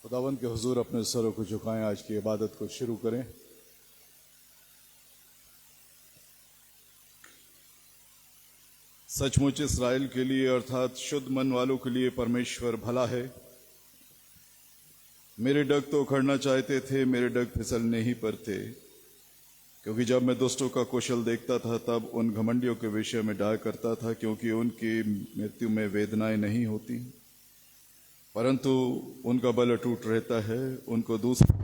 खुदावंद के हुजूर अपने सरों को झुकाएं, आज की इबादत को शुरू करें। सचमुच इस्राएल के लिए अर्थात शुद्ध मन वालों के लिए परमेश्वर भला है। मेरे डग तो उखड़ना चाहते थे, मेरे डग फिसलने ही पर थे, क्योंकि जब मैं दुष्टों का कौशल देखता था तब उन घमंडियों के विषय में डाह करता था, क्योंकि उनकी मृत्यु में वेदनाएं नहीं होती, परंतु उनका बल अटूट रहता है। उनको दूसरे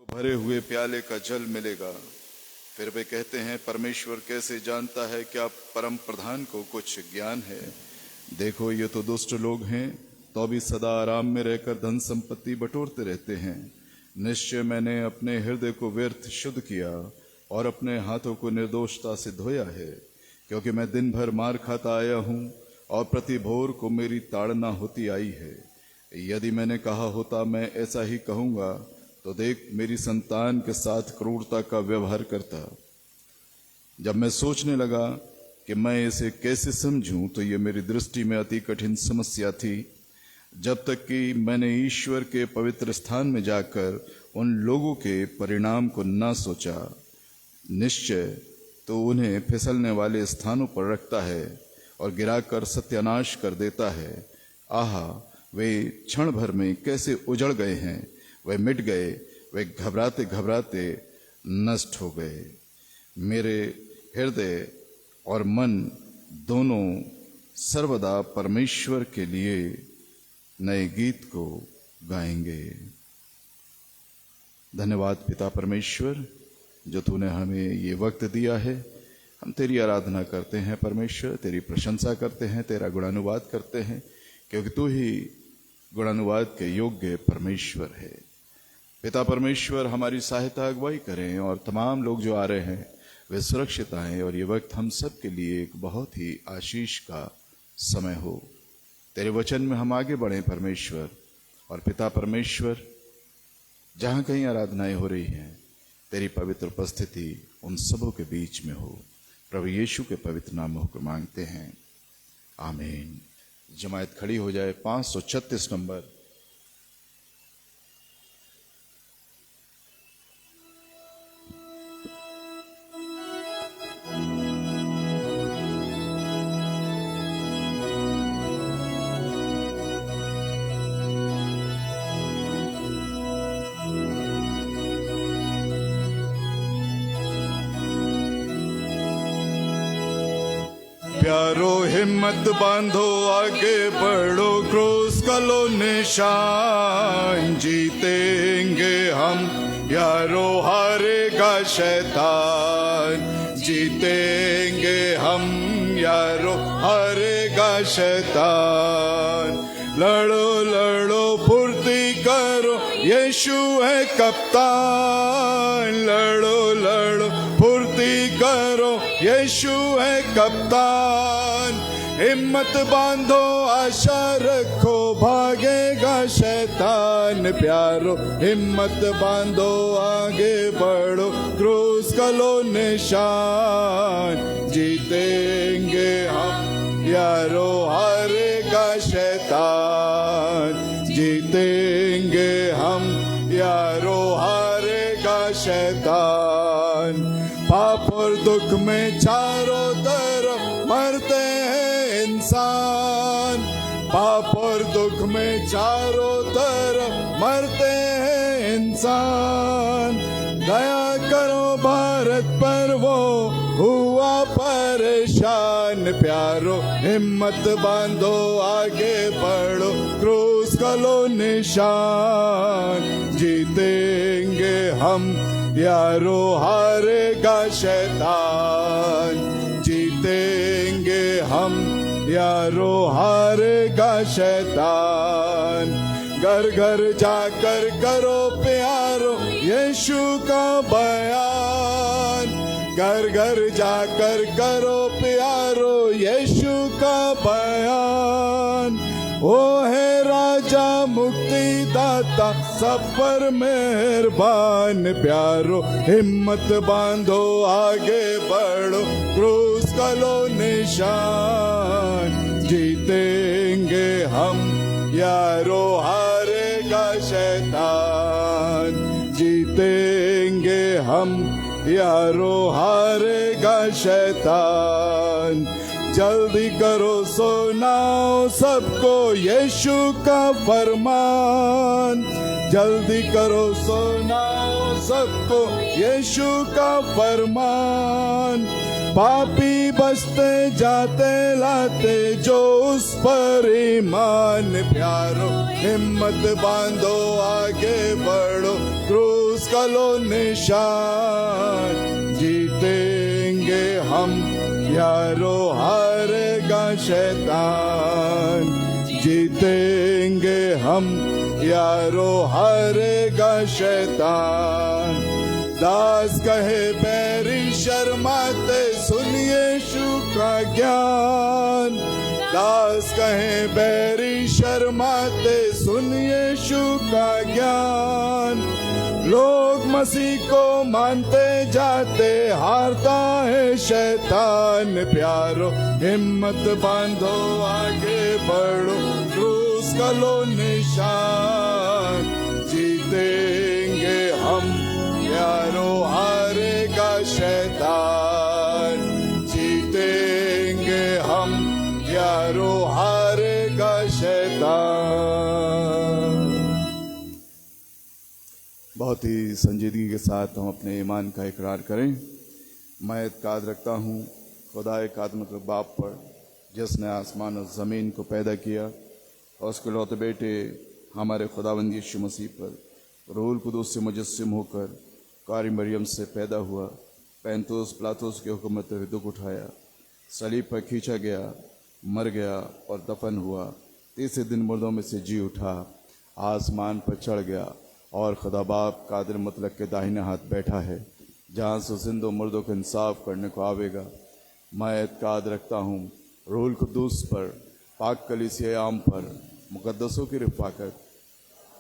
भरे हुए प्याले का जल मिलेगा। फिर वे कहते हैं, परमेश्वर कैसे जानता है? क्या परम प्रधान को कुछ ज्ञान है? देखो, ये तो दुष्ट लोग हैं, तो भी सदा आराम में रहकर धन संपत्ति बटोरते रहते हैं। निश्चय मैंने अपने हृदय को व्यर्थ शुद्ध किया और अपने हाथों को निर्दोषता से धोया है, क्योंकि मैं दिन भर मार खाता आया हूँ और प्रति भोर को मेरी ताड़ना होती आई है। यदि मैंने कहा होता मैं ऐसा ही कहूँगा, तो देख, मेरी संतान के साथ क्रूरता का व्यवहार करता। जब मैं सोचने लगा कि मैं इसे कैसे समझूं, तो ये मेरी दृष्टि में अति कठिन समस्या थी, जब तक कि मैंने ईश्वर के पवित्र स्थान में जाकर उन लोगों के परिणाम को न सोचा। निश्चय तो उन्हें फिसलने वाले स्थानों पर रखता है और गिराकर सत्यानाश कर देता है। आहा, वे क्षण भर में कैसे उजड़ गए हैं, वे मिट गए, वे घबराते घबराते नष्ट हो गए। मेरे हृदय और मन दोनों सर्वदा परमेश्वर के लिए नए गीत को गाएंगे। धन्यवाद पिता परमेश्वर, जो तूने हमें ये वक्त दिया है। हम तेरी आराधना करते हैं परमेश्वर, तेरी प्रशंसा करते हैं, तेरा गुणानुवाद करते हैं, क्योंकि तू ही गुणानुवाद के योग्य परमेश्वर है। पिता परमेश्वर, हमारी सहायता अगुवाई करें और तमाम लोग जो आ रहे हैं वे सुरक्षित आएं, और ये वक्त हम सब के लिए एक बहुत ही आशीष का समय हो। तेरे वचन में हम आगे बढ़ें परमेश्वर। और पिता परमेश्वर, जहाँ कहीं आराधनाएं हो रही हैं, तेरी पवित्र उपस्थिति उन सबों के बीच में हो। प्रभु यीशु के पवित्र नामों को मांगते हैं, आमीन। जमायत खड़ी हो जाए। 536 नंबर। प्यारो हिम्मत बांधो, आगे बढ़ो, क्रूस का लो निशान। जीतेंगे हम यारो, हारेगा शैतान। जीतेंगे हम यारो, हारेगा शैतान। लड़ो लड़ो फुर्ती करो, यीशु है कप्तान। लड़ो लड़ो फुर्ती करो, यीशु है कप्तान। हिम्मत बांधो, आशा रखो, भागेगा शैतान। प्यारो हिम्मत बांधो, आगे बढ़ो, क्रूस का लो निशान। जीतेंगे हम यारो, हारेगा शैतान। जीतेंगे हम यारो, हारेगा शैतान। पाप और दुख में चारों तरफ मरते हैं इंसान। पाप और दुख में चारों तरफ मरते हैं इंसान। दया करो भारत पर, वो हुआ परेशान। प्यारो हिम्मत बांधो, आगे बढ़ो, क्रूस का लो निशान। जीतेंगे हम यारो, हारेगा शैतान। जीतेंगे हम यारो, हारेगा शैतान। घर घर जाकर करो प्यारो यीशु का बयान, घर घर जाकर करो प्यारो यीशु का बयान। वो है राजा मुक्तिदाता सब पर मेहरबान, प्यारो हिम्मत बांधो आगे बढ़ो क्रूस का लो निशान। जीतेंगे हम यारो हारेगा शैतान, जीतेंगे हम यारो हारेगा शैतान। जल्दी करो सुनाओ सबको यीशु का फरमान, जल्दी करो सुनाओ सबको यीशु का फरमान। पापी बसते जाते लाते जो उस पर ईमान, प्यारो हिम्मत बांधो आगे बढ़ो क्रूस का लो निशान। जीतेंगे हम यारो हारेगा शैतान, जीतेंगे हम यारो हारेगा शैतान। दास कहे बैरी शर्माते सुनिए यीशु का ज्ञान, दास कहे बैरी शर्माते सुनिए यीशु का ज्ञान। लोग मसीह को मानते जाते हारता है शैतान, प्यारो हिम्मत बांधो आगे बढ़ो क्रूस का लो निशान। जीतेंगे हम यारो हारेगा शैतान, जीतेंगे हम यारो हारेगा शैतान। बहुत ही संजीदगी के साथ हम अपने ईमान का इकरार करें। मैं एतकाद रखता हूँ खुदा एकाद मतलब बाप पर, जिसने आसमान और ज़मीन को पैदा किया, और उसके लौते बेटे हमारे खुदावंद यीशु मसीह पर रूहुल कुदूस से मुजस्सिम होकर कारी मरियम से पैदा हुआ, पैंतुस पिलातुस के हुक्म में दुख उठाया, सलीब पर खींचा गया, मर गया और दफन हुआ, तीसरे दिन मुर्दों में से जी उठा, आसमान पर चढ़ गया और खुदा बाप कादिर मुतलक के दाहिने हाथ बैठा है, जहाँ से जिंदो मुर्दों को इंसाफ करने को आवेगा। मैं एतकाद रखता हूँ रूहुल कुदूस पर, पाक कलीसिया आम पर, मुकद्दसों की रिफाकत,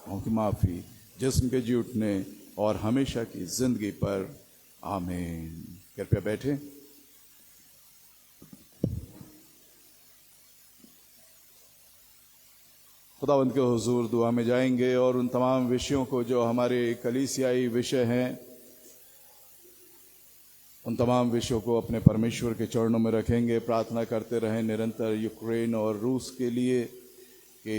की माफ़ी, जिस्म के जी उठने और हमेशा की जिंदगी पर। आमीन। कृपया बैठे। खुदावंद के हुजूर दुआ में जाएंगे और उन तमाम विषयों को जो हमारे कलीसियाई विषय हैं, उन तमाम विषयों को अपने परमेश्वर के चरणों में रखेंगे। प्रार्थना करते रहें निरंतर यूक्रेन और रूस के लिए कि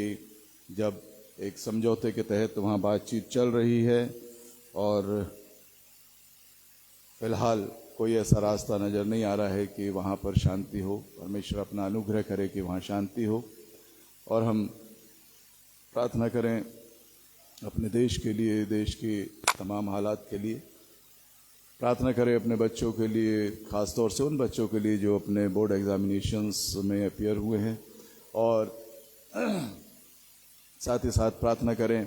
जब एक समझौते के तहत वहाँ बातचीत चल रही है और फिलहाल कोई ऐसा रास्ता नज़र नहीं आ रहा है कि वहाँ पर शांति हो। परमेश्वर अपना अनुग्रह करे कि वहाँ शांति हो, और हम प्रार्थना करें अपने देश के लिए, देश के तमाम हालात के लिए। प्रार्थना करें अपने बच्चों के लिए, ख़ास तौर से उन बच्चों के लिए जो अपने बोर्ड एग्जामिनेशंस में अपीयर हुए हैं, और साथ ही साथ प्रार्थना करें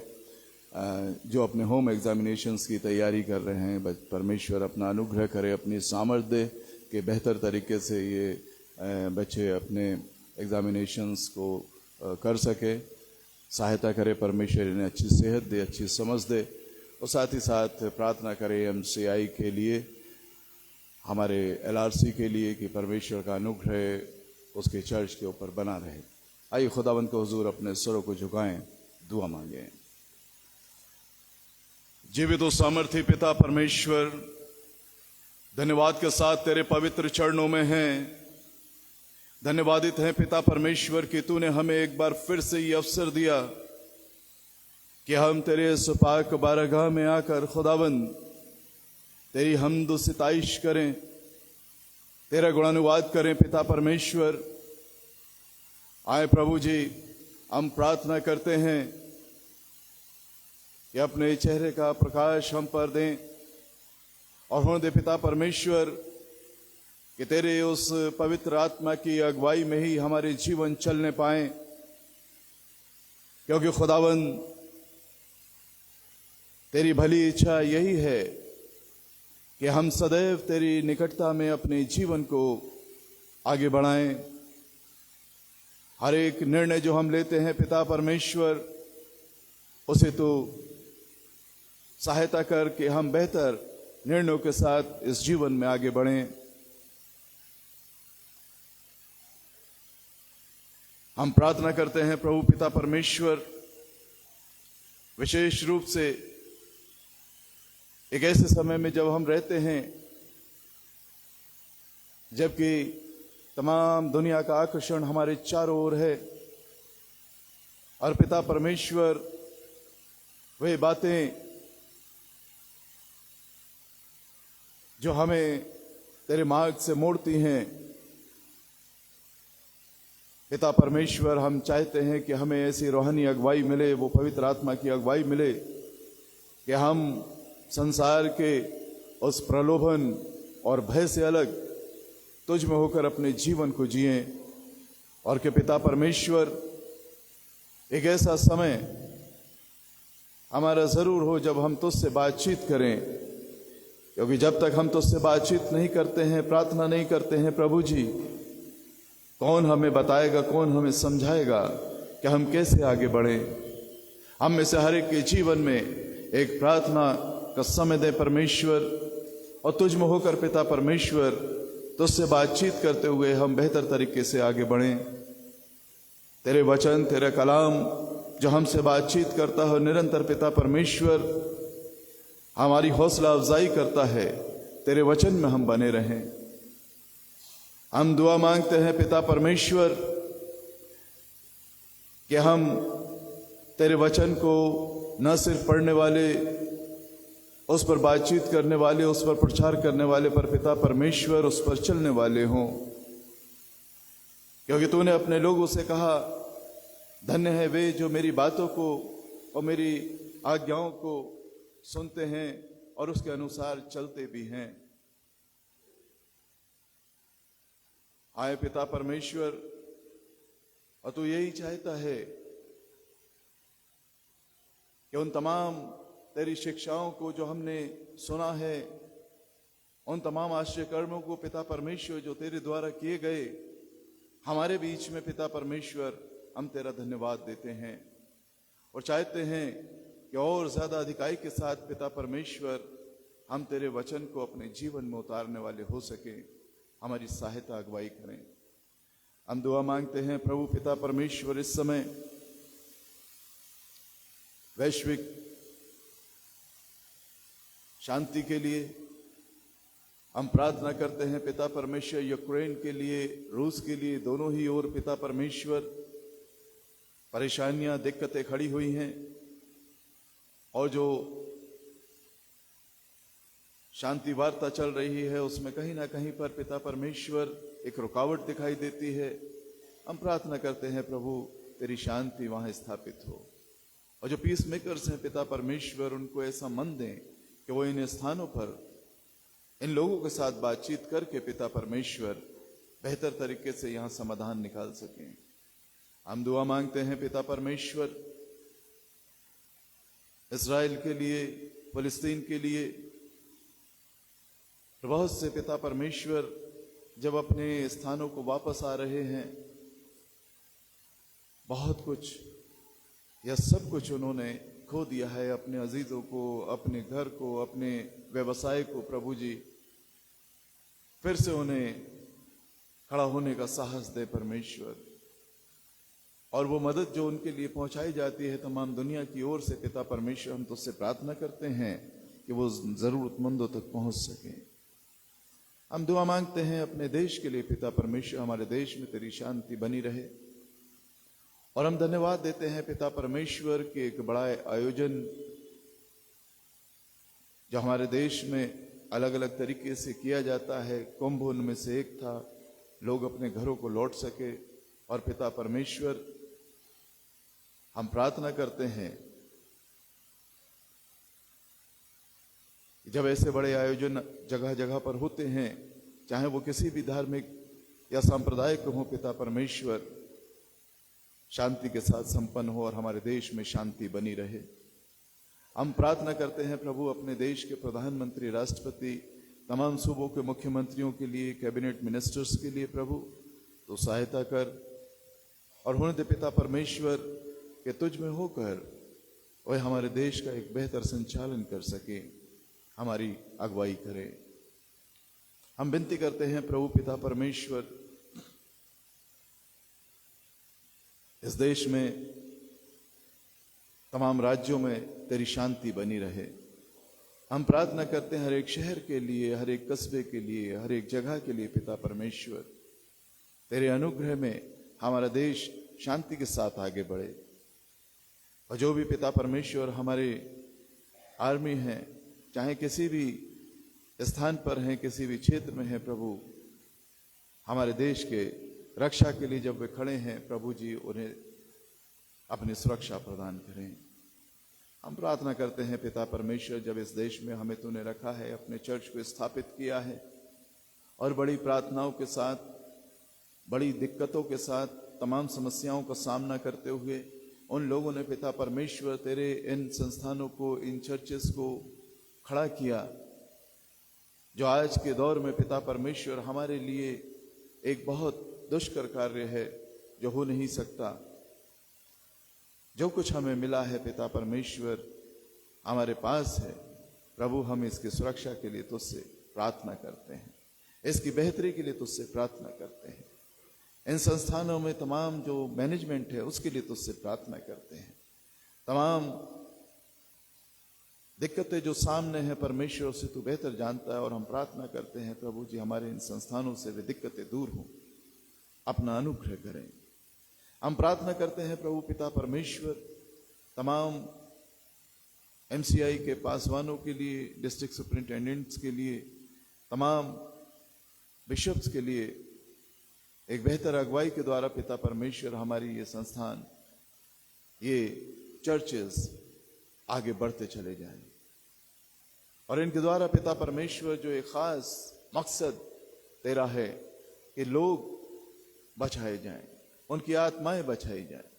जो अपने होम एग्जामिनेशंस की तैयारी कर रहे हैं। परमेश्वर अपना अनुग्रह करे, अपनी सामर्थ्य दे कि बेहतर तरीके से ये बच्चे अपने एग्जामिनेशंस को कर सके। सहायता करे परमेश्वर, इन्हें अच्छी सेहत दे, अच्छी समझ दे। और साथ ही साथ प्रार्थना करें MCI के लिए, हमारे LRC के लिए, कि परमेश्वर का अनुग्रह उसके चर्च के ऊपर बना रहे। आइए खुदावंद के हुजूर अपने स्वरों को झुकाएं, दुआ मांगें। जीवित और सामर्थी पिता परमेश्वर, धन्यवाद के साथ तेरे पवित्र चरणों में हैं। धन्यवादित हैं पिता परमेश्वर कि तूने हमें एक बार फिर से ये अवसर दिया कि हम तेरे सुपाक बारगाह में आकर खुदावंद तेरी हम्द सिताइश करें, तेरा गुणानुवाद करें। पिता परमेश्वर, आए प्रभु जी, हम प्रार्थना करते हैं कि अपने चेहरे का प्रकाश हम पर दें, और होने दे पिता परमेश्वर कि तेरे उस पवित्र आत्मा की अगुवाई में ही हमारे जीवन चलने पाए, क्योंकि खुदावन तेरी भली इच्छा यही है कि हम सदैव तेरी निकटता में अपने जीवन को आगे बढ़ाएं। हर एक निर्णय जो हम लेते हैं पिता परमेश्वर, उसे तो सहायता कर कि हम बेहतर निर्णयों के साथ इस जीवन में आगे बढ़ें। हम प्रार्थना करते हैं प्रभु पिता परमेश्वर, विशेष रूप से एक ऐसे समय में जब हम रहते हैं जबकि तमाम दुनिया का आकर्षण हमारे चारों ओर है, और पिता परमेश्वर वे बातें जो हमें तेरे मार्ग से मोड़ती हैं, पिता परमेश्वर हम चाहते हैं कि हमें ऐसी रूहानी अगुवाई मिले, वो पवित्र आत्मा की अगुवाई मिले कि हम संसार के उस प्रलोभन और भय से अलग तुझ में होकर अपने जीवन को जिएं, और कि पिता परमेश्वर एक ऐसा समय हमारा जरूर हो जब हम तुझसे बातचीत करें, क्योंकि जब तक हम तुझसे बातचीत नहीं करते हैं, प्रार्थना नहीं करते हैं प्रभु जी, कौन हमें बताएगा, कौन हमें समझाएगा कि हम कैसे आगे बढ़ें। हम में से हर एक के जीवन में एक प्रार्थना का समय दे परमेश्वर, और तुझ में होकर पिता परमेश्वर तुझसे बातचीत करते हुए हम बेहतर तरीके से आगे बढ़ें। तेरे वचन, तेरा कलाम जो हमसे बातचीत करता हो निरंतर पिता परमेश्वर हमारी हौसला अफजाई करता है, तेरे वचन में हम बने रहें। हम दुआ मांगते हैं पिता परमेश्वर कि हम तेरे वचन को न सिर्फ पढ़ने वाले, उस पर बातचीत करने वाले, उस पर प्रचार करने वाले, पर पिता परमेश्वर उस पर चलने वाले हों, क्योंकि तूने अपने लोगों से कहा धन्य है वे जो मेरी बातों को और मेरी आज्ञाओं को सुनते हैं और उसके अनुसार चलते भी हैं। आए पिता परमेश्वर, और तू यही चाहता है कि उन तमाम तेरी शिक्षाओं को जो हमने सुना है, उन तमाम आश्चर्य कर्मों को पिता परमेश्वर जो तेरे द्वारा किए गए हमारे बीच में, पिता परमेश्वर हम तेरा धन्यवाद देते हैं और चाहते हैं कि और ज्यादा अधिकाई के साथ पिता परमेश्वर हम तेरे वचन को अपने जीवन में उतारने वाले हो सके। हमारी सहायता अगुवाई करें। हम दुआ मांगते हैं प्रभु पिता परमेश्वर, इस समय वैश्विक शांति के लिए हम प्रार्थना करते हैं पिता परमेश्वर, यूक्रेन के लिए, रूस के लिए, दोनों ही ओर पिता परमेश्वर परेशानियां, दिक्कतें खड़ी हुई हैं, और जो शांति वार्ता चल रही है उसमें कहीं ना कहीं पर पिता परमेश्वर एक रुकावट दिखाई देती है। हम प्रार्थना करते हैं प्रभु तेरी शांति वहां स्थापित हो, और जो पीस मेकर्स हैं पिता परमेश्वर उनको ऐसा मन दें कि वो इन स्थानों पर इन लोगों के साथ बातचीत करके पिता परमेश्वर बेहतर तरीके से यहां समाधान निकाल सकें। हम दुआ मांगते हैं पिता परमेश्वर इस्राएल के लिए, फिलिस्तीन के लिए, बहुत से पिता परमेश्वर जब अपने स्थानों को वापस आ रहे हैं, बहुत कुछ या सब कुछ उन्होंने खो दिया है, अपने अजीजों को, अपने घर को, अपने व्यवसाय को। प्रभु जी फिर से उन्हें खड़ा होने का साहस दे परमेश्वर, और वो मदद जो उनके लिए पहुंचाई जाती है तमाम दुनिया की ओर से पिता परमेश्वर, हम तुझसे प्रार्थना करते हैं कि वो जरूरतमंदों तक पहुंच सके। हम दुआ मांगते हैं अपने देश के लिए पिता परमेश्वर, हमारे देश में तेरी शांति बनी रहे, और हम धन्यवाद देते हैं पिता परमेश्वर के एक बड़ा आयोजन जो हमारे देश में अलग अलग तरीके से किया जाता है, कुंभ उनमें से एक था, लोग अपने घरों को लौट सके। और पिता परमेश्वर हम प्रार्थना करते हैं जब ऐसे बड़े आयोजन जगह जगह पर होते हैं, चाहे वो किसी भी धार्मिक या सांप्रदायिक हो, पिता परमेश्वर शांति के साथ संपन्न हो और हमारे देश में शांति बनी रहे। हम प्रार्थना करते हैं प्रभु अपने देश के प्रधानमंत्री, राष्ट्रपति, तमाम सूबों के मुख्यमंत्रियों के लिए, कैबिनेट मिनिस्टर्स के लिए प्रभु तो सहायता कर, और होने दे पिता परमेश्वर के तुझ में होकर वह हमारे देश का एक बेहतर संचालन कर सके, हमारी अगुवाई करे। हम विनती करते हैं प्रभु पिता परमेश्वर, इस देश में तमाम राज्यों में तेरी शांति बनी रहे। हम प्रार्थना करते हैं हर एक शहर के लिए, हर एक कस्बे के लिए, हर एक जगह के लिए पिता परमेश्वर, तेरे अनुग्रह में हमारा देश शांति के साथ आगे बढ़े। और जो भी पिता परमेश्वर हमारे आर्मी हैं, चाहे किसी भी स्थान पर हैं, किसी भी क्षेत्र में हैं प्रभु, हमारे देश के रक्षा के लिए जब वे खड़े हैं प्रभु जी, उन्हें अपनी सुरक्षा प्रदान करें। हम प्रार्थना करते हैं पिता परमेश्वर, जब इस देश में हमें तूने रखा है, अपने चर्च को स्थापित किया है, और बड़ी प्रार्थनाओं के साथ, बड़ी दिक्कतों के साथ, तमाम समस्याओं का सामना करते हुए उन लोगों ने पिता परमेश्वर तेरे इन संस्थानों को, इन चर्चेस को खड़ा किया, जो आज के दौर में पिता परमेश्वर हमारे लिए एक बहुत दुष्कर कार्य है, जो हो नहीं सकता। जो कुछ हमें मिला है पिता परमेश्वर हमारे पास है प्रभु, हम इसकी सुरक्षा के लिए तुझसे प्रार्थना करते हैं, इसकी बेहतरी के लिए तुझसे प्रार्थना करते हैं। इन संस्थानों में तमाम जो मैनेजमेंट है उसके लिए तुझसे प्रार्थना करते हैं। तमाम दिक्कतें जो सामने हैं परमेश्वर से तू बेहतर जानता है, और हम प्रार्थना करते हैं प्रभु जी हमारे इन संस्थानों से वे दिक्कतें दूर हों, अपना अनुग्रह करें। हम प्रार्थना करते हैं प्रभु पिता परमेश्वर तमाम MCI के पासवानों के लिए, डिस्ट्रिक्ट सुपरिंटेंडेंट्स के लिए, तमाम बिशप्स के लिए एक बेहतर अगुवाई के द्वारा पिता परमेश्वर हमारी ये संस्थान, ये चर्चेस आगे बढ़ते चले जाएं, और इनके द्वारा पिता परमेश्वर जो एक खास मकसद तेरा है कि लोग बचाए जाएं, उनकी आत्माएं बचाई जाएं।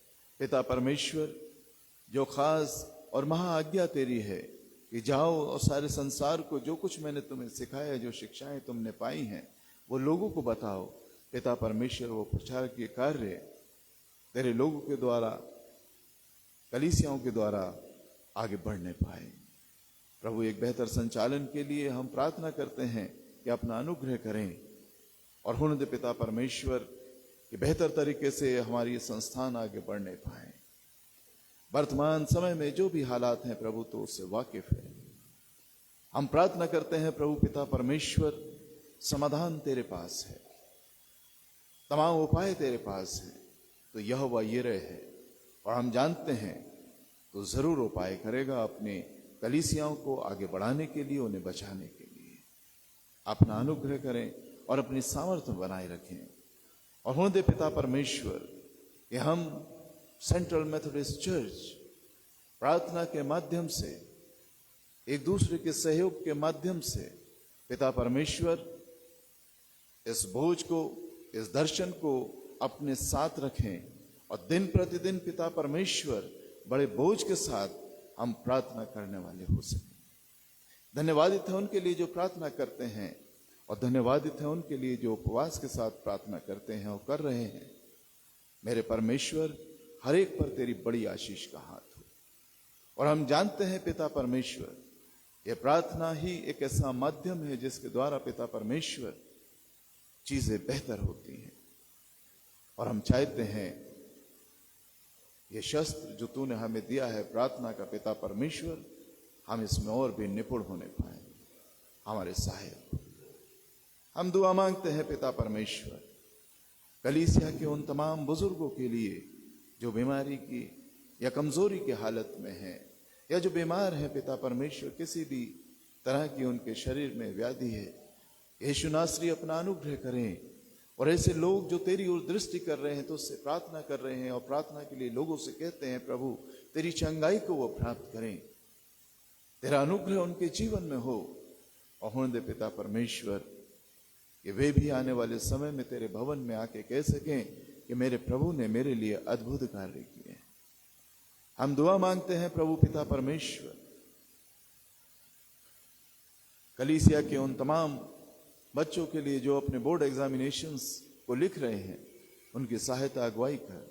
पिता परमेश्वर जो खास और महा आज्ञा तेरी है कि जाओ और सारे संसार को जो कुछ मैंने तुम्हें सिखाया, जो शिक्षाएं तुमने पाई हैं, वो लोगों को बताओ। पिता परमेश्वर वो प्रचार के कार्य तेरे लोगों के द्वारा, कलीसियाओं के द्वारा आगे बढ़ने पाए। प्रभु एक बेहतर संचालन के लिए हम प्रार्थना करते हैं कि अपना अनुग्रह करें, और होने दे पिता परमेश्वर कि बेहतर तरीके से हमारी ये संस्थान आगे बढ़ने पाए। वर्तमान समय में जो भी हालात हैं प्रभु तो उससे वाकिफ है। हम प्रार्थना करते हैं प्रभु पिता परमेश्वर, समाधान तेरे पास है, तमाम उपाय तेरे पास है, तो यहोवा यिरे है, और हम जानते हैं तो जरूर उपाय करेगा अपने कलीसियाओं को आगे बढ़ाने के लिए, उन्हें बचाने के लिए। अपना अनुग्रह करें और अपनी सामर्थ्य बनाए रखें, और होने दे पिता परमेश्वर कि हम सेंट्रल मेथोडिस्ट चर्च प्रार्थना के माध्यम से, एक दूसरे के सहयोग के माध्यम से पिता परमेश्वर इस बोझ को, इस दर्शन को अपने साथ रखें, और दिन प्रतिदिन पिता परमेश्वर बड़े बोझ के साथ हम प्रार्थना करने वाले हो सकें। धन्यवादित है उनके लिए जो प्रार्थना करते हैं, और धन्यवादित है उनके लिए जो उपवास के साथ प्रार्थना करते हैं और कर रहे हैं। मेरे परमेश्वर हर एक पर तेरी बड़ी आशीष का हाथ हो, और हम जानते हैं पिता परमेश्वर ये प्रार्थना ही एक ऐसा माध्यम है जिसके द्वारा पिता परमेश्वर चीजें बेहतर होती हैं, और हम चाहते हैं ये शस्त्र जो तूने हमें दिया है प्रार्थना का पिता परमेश्वर, हम इसमें और भी निपुण होने पाए, हमारे सहायक। हम दुआ मांगते हैं पिता परमेश्वर कलीसिया के उन तमाम बुजुर्गों के लिए जो बीमारी की या कमजोरी की हालत में हैं, या जो बीमार हैं पिता परमेश्वर, किसी भी तरह की उनके शरीर में व्याधि है। यीशु नासरी अपना अनुग्रह करें, और ऐसे लोग जो तेरी ओर दृष्टि कर रहे हैं, तो उससे प्रार्थना कर रहे हैं और प्रार्थना के लिए लोगों से कहते हैं प्रभु तेरी चंगाई को वो प्राप्त करें, तेरा अनुग्रह उनके जीवन में हो। और होने दे पिता परमेश्वर कि वे भी आने वाले समय में तेरे भवन में आके कह सकें कि मेरे प्रभु ने मेरे लिए अद्भुत कार्य किए। हम दुआ मांगते हैं प्रभु पिता परमेश्वर कलीसिया के उन तमाम बच्चों के लिए जो अपने बोर्ड एग्जामिनेशंस को लिख रहे हैं, उनकी सहायता अगुवाई कर।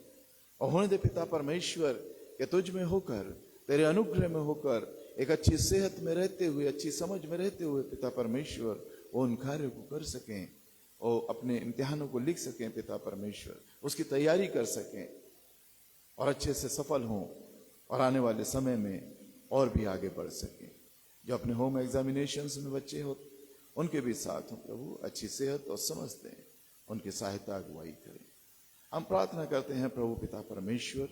और होने दे पिता परमेश्वर कि तुझ में होकर, तेरे अनुग्रह में होकर, एक अच्छी सेहत में रहते हुए, अच्छी समझ में रहते हुए पिता परमेश्वर वो उन कार्यों को कर सकें और अपने इम्तिहानों को लिख सकें पिता परमेश्वर, उसकी तैयारी कर सकें और अच्छे से सफल हों और आने वाले समय में और भी आगे बढ़ सकें। जो अपने होम एग्जामिनेशंस में बच्चे हो उनके भी साथ हो प्रभु अच्छी सेहत और समझ दें, उनकी सहायता अगुवाई करें। हम प्रार्थना करते हैं प्रभु पिता परमेश्वर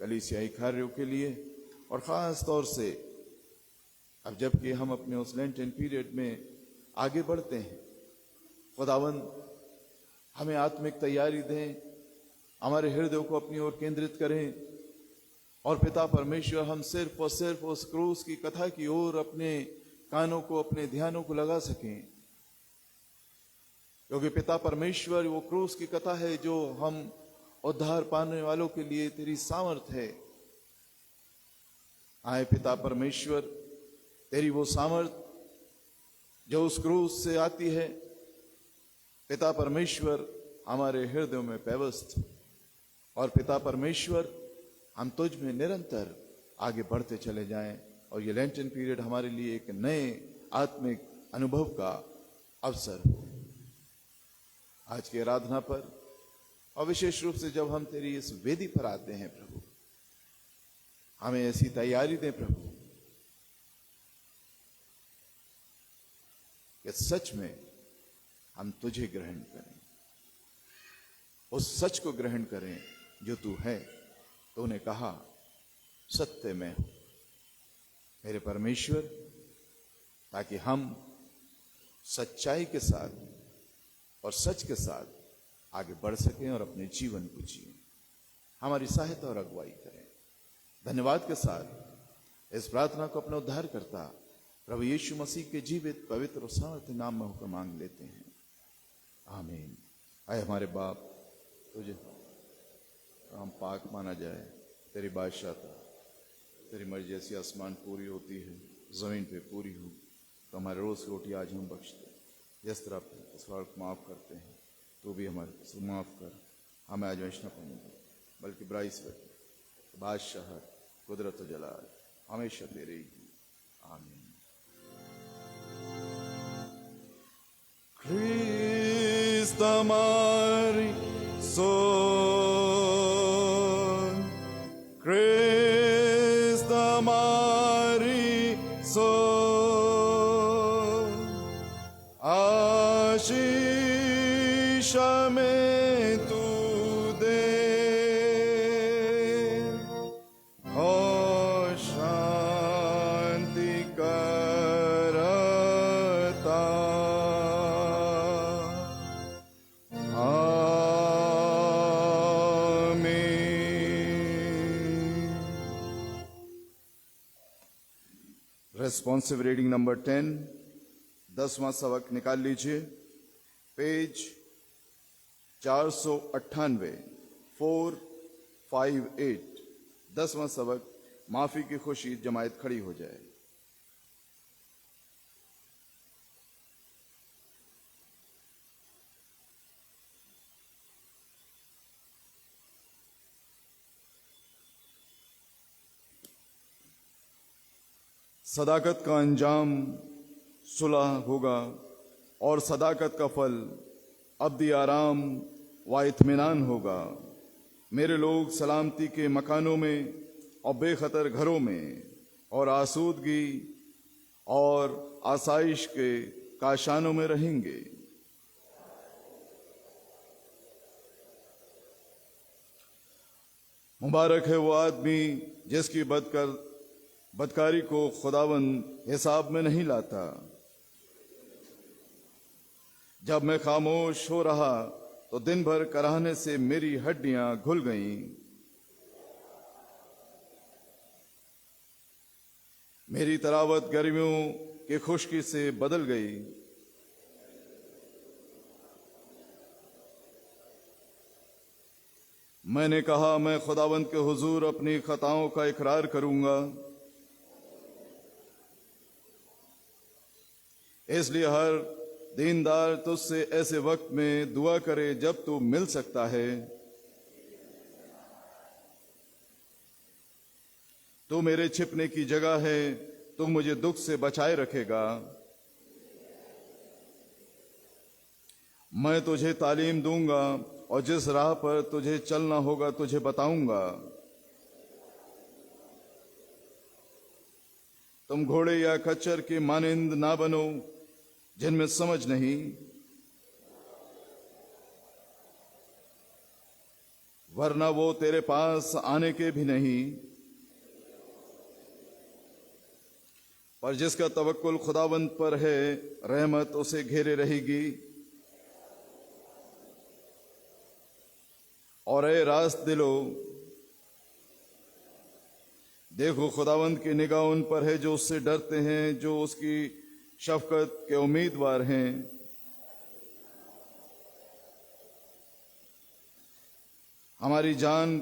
कलीसियाई कार्यों के लिए, और ख़ास तौर से अब जबकि हम अपने उस लेंटन पीरियड में आगे बढ़ते हैं, खुदावन हमें आत्मिक तैयारी दें, हमारे हृदय को अपनी ओर केंद्रित करें और पिता परमेश्वर हम सिर्फ और सिर्फ उस क्रूस की कथा की ओर अपने कानों को, अपने ध्यानों को लगा सकें, क्योंकि पिता परमेश्वर वो क्रूस की कथा है जो हम उद्धार पाने वालों के लिए तेरी सामर्थ है। आए पिता परमेश्वर, तेरी वो सामर्थ जो उस क्रूस से आती है पिता परमेश्वर हमारे हृदयों में पेवस्त, और पिता परमेश्वर हम तुझ में निरंतर आगे बढ़ते चले जाएं और ये लेंटन पीरियड हमारे लिए एक नए आत्मिक अनुभव का अवसर हो। आज की आराधना पर और विशेष रूप से जब हम तेरी इस वेदी पर आते हैं प्रभु, हमें ऐसी तैयारी दें प्रभु कि सच में हम तुझे ग्रहण करें, उस सच को ग्रहण करें जो तू है। तूने कहा सत्य में हो मेरे परमेश्वर, ताकि हम सच्चाई के साथ और सच के साथ आगे बढ़ सकें और अपने जीवन को जिएं। हमारी सहायता और अगुवाई करें। धन्यवाद के साथ इस प्रार्थना को अपना उद्धार करता प्रभु यीशु मसीह के जीवित पवित्र और सामर्थ्य नाम में होकर मांग लेते हैं, आमीन। आए हमारे बाप, तुझे हम पाक माना जाए, तेरी बादशाहता, तेरी मर्जी जैसी आसमान पूरी होती है जमीन पे पूरी हो, तो हमारे रोज की रोटी आज हम बख्श दे, जिस तरह सवाल को माफ़ करते हैं तो भी हमारे माफ़ कर, हमें आज वैष्णव पाएंगे बल्कि बुराई से बचे। बादशाह कुदरत जलाल हमेशा तेरे ही, आमीन। Cristo amari son, Cristo amari son, आशीष में तू दे और शांति करता, रेस्पॉन्सिव रीडिंग नंबर 10, 10वां सबक निकाल लीजिए, पेज 498, 458। 10वां सबक, माफी की खुशी। जमायत खड़ी हो जाए। सदाकत का अंजाम सुलह होगा और सदाकत का फल अब्दी आराम व इत्मीनान होगा। मेरे लोग सलामती के मकानों में और बेखतर घरों में और आसूदगी और आसाइश के काशानों में रहेंगे। मुबारक है वो आदमी जिसकी बदकारी को खुदावन हिसाब में नहीं लाता। जब मैं खामोश हो रहा तो दिन भर कराहने से मेरी हड्डियां घुल गईं। मेरी तरावत गर्मियों की खुश्की से बदल गई। मैंने कहा मैं खुदावंद के हुजूर अपनी खताओं का इकरार करूंगा। इसलिए हर दीनदार तुझसे ऐसे वक्त में दुआ करे जब तू मिल सकता है। तू मेरे छिपने की जगह है, तू मुझे दुख से बचाए रखेगा। मैं तुझे तालीम दूंगा और जिस राह पर तुझे चलना होगा तुझे बताऊंगा। तुम घोड़े या खच्चर की मानिंद ना बनो जिनमें समझ नहीं, वरना वो तेरे पास आने के भी नहीं। पर जिसका तवक्कुल खुदावंद पर है, रहमत उसे घेरे रहेगी। और ए रास्त दिलो, देखो खुदावंद की निगाह उन पर है जो उससे डरते हैं, जो उसकी शफकत के उम्मीदवार हैं। हमारी जान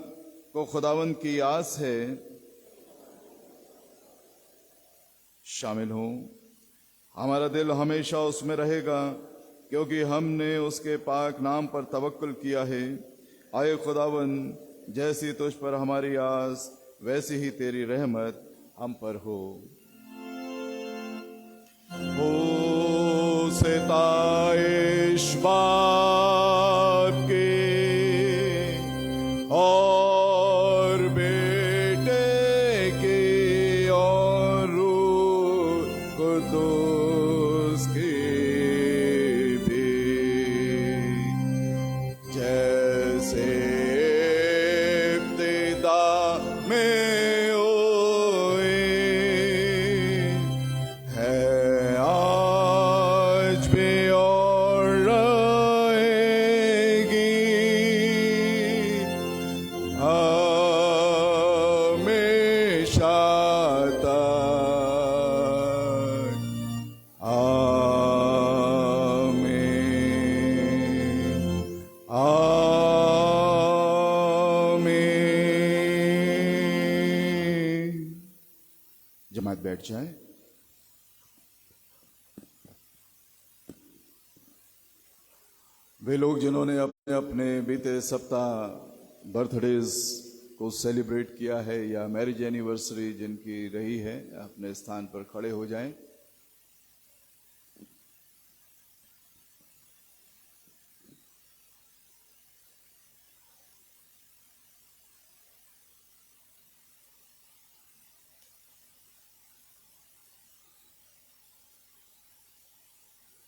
को खुदावंद की आस है, शामिल हो। हमारा दिल हमेशा उसमें रहेगा क्योंकि हमने उसके पाक नाम पर तवक्कुल किया है। आए खुदावंद, जैसी तुझ पर हमारी आस वैसी ही तेरी रहमत हम पर हो। हो सिताइश बाप की और बेटे की और रूह कुद्दूस की भी, जैसे इब्तिदा में हुई है आज भी और रहेगी हमेशा तक। आमीन, आमीन। जमात बैठ जाए। वे लोग जिन्होंने अपने अपने बीते सप्ताह बर्थडेज को सेलिब्रेट किया है या मैरिज एनिवर्सरी जिनकी रही है, अपने स्थान पर खड़े हो जाएं।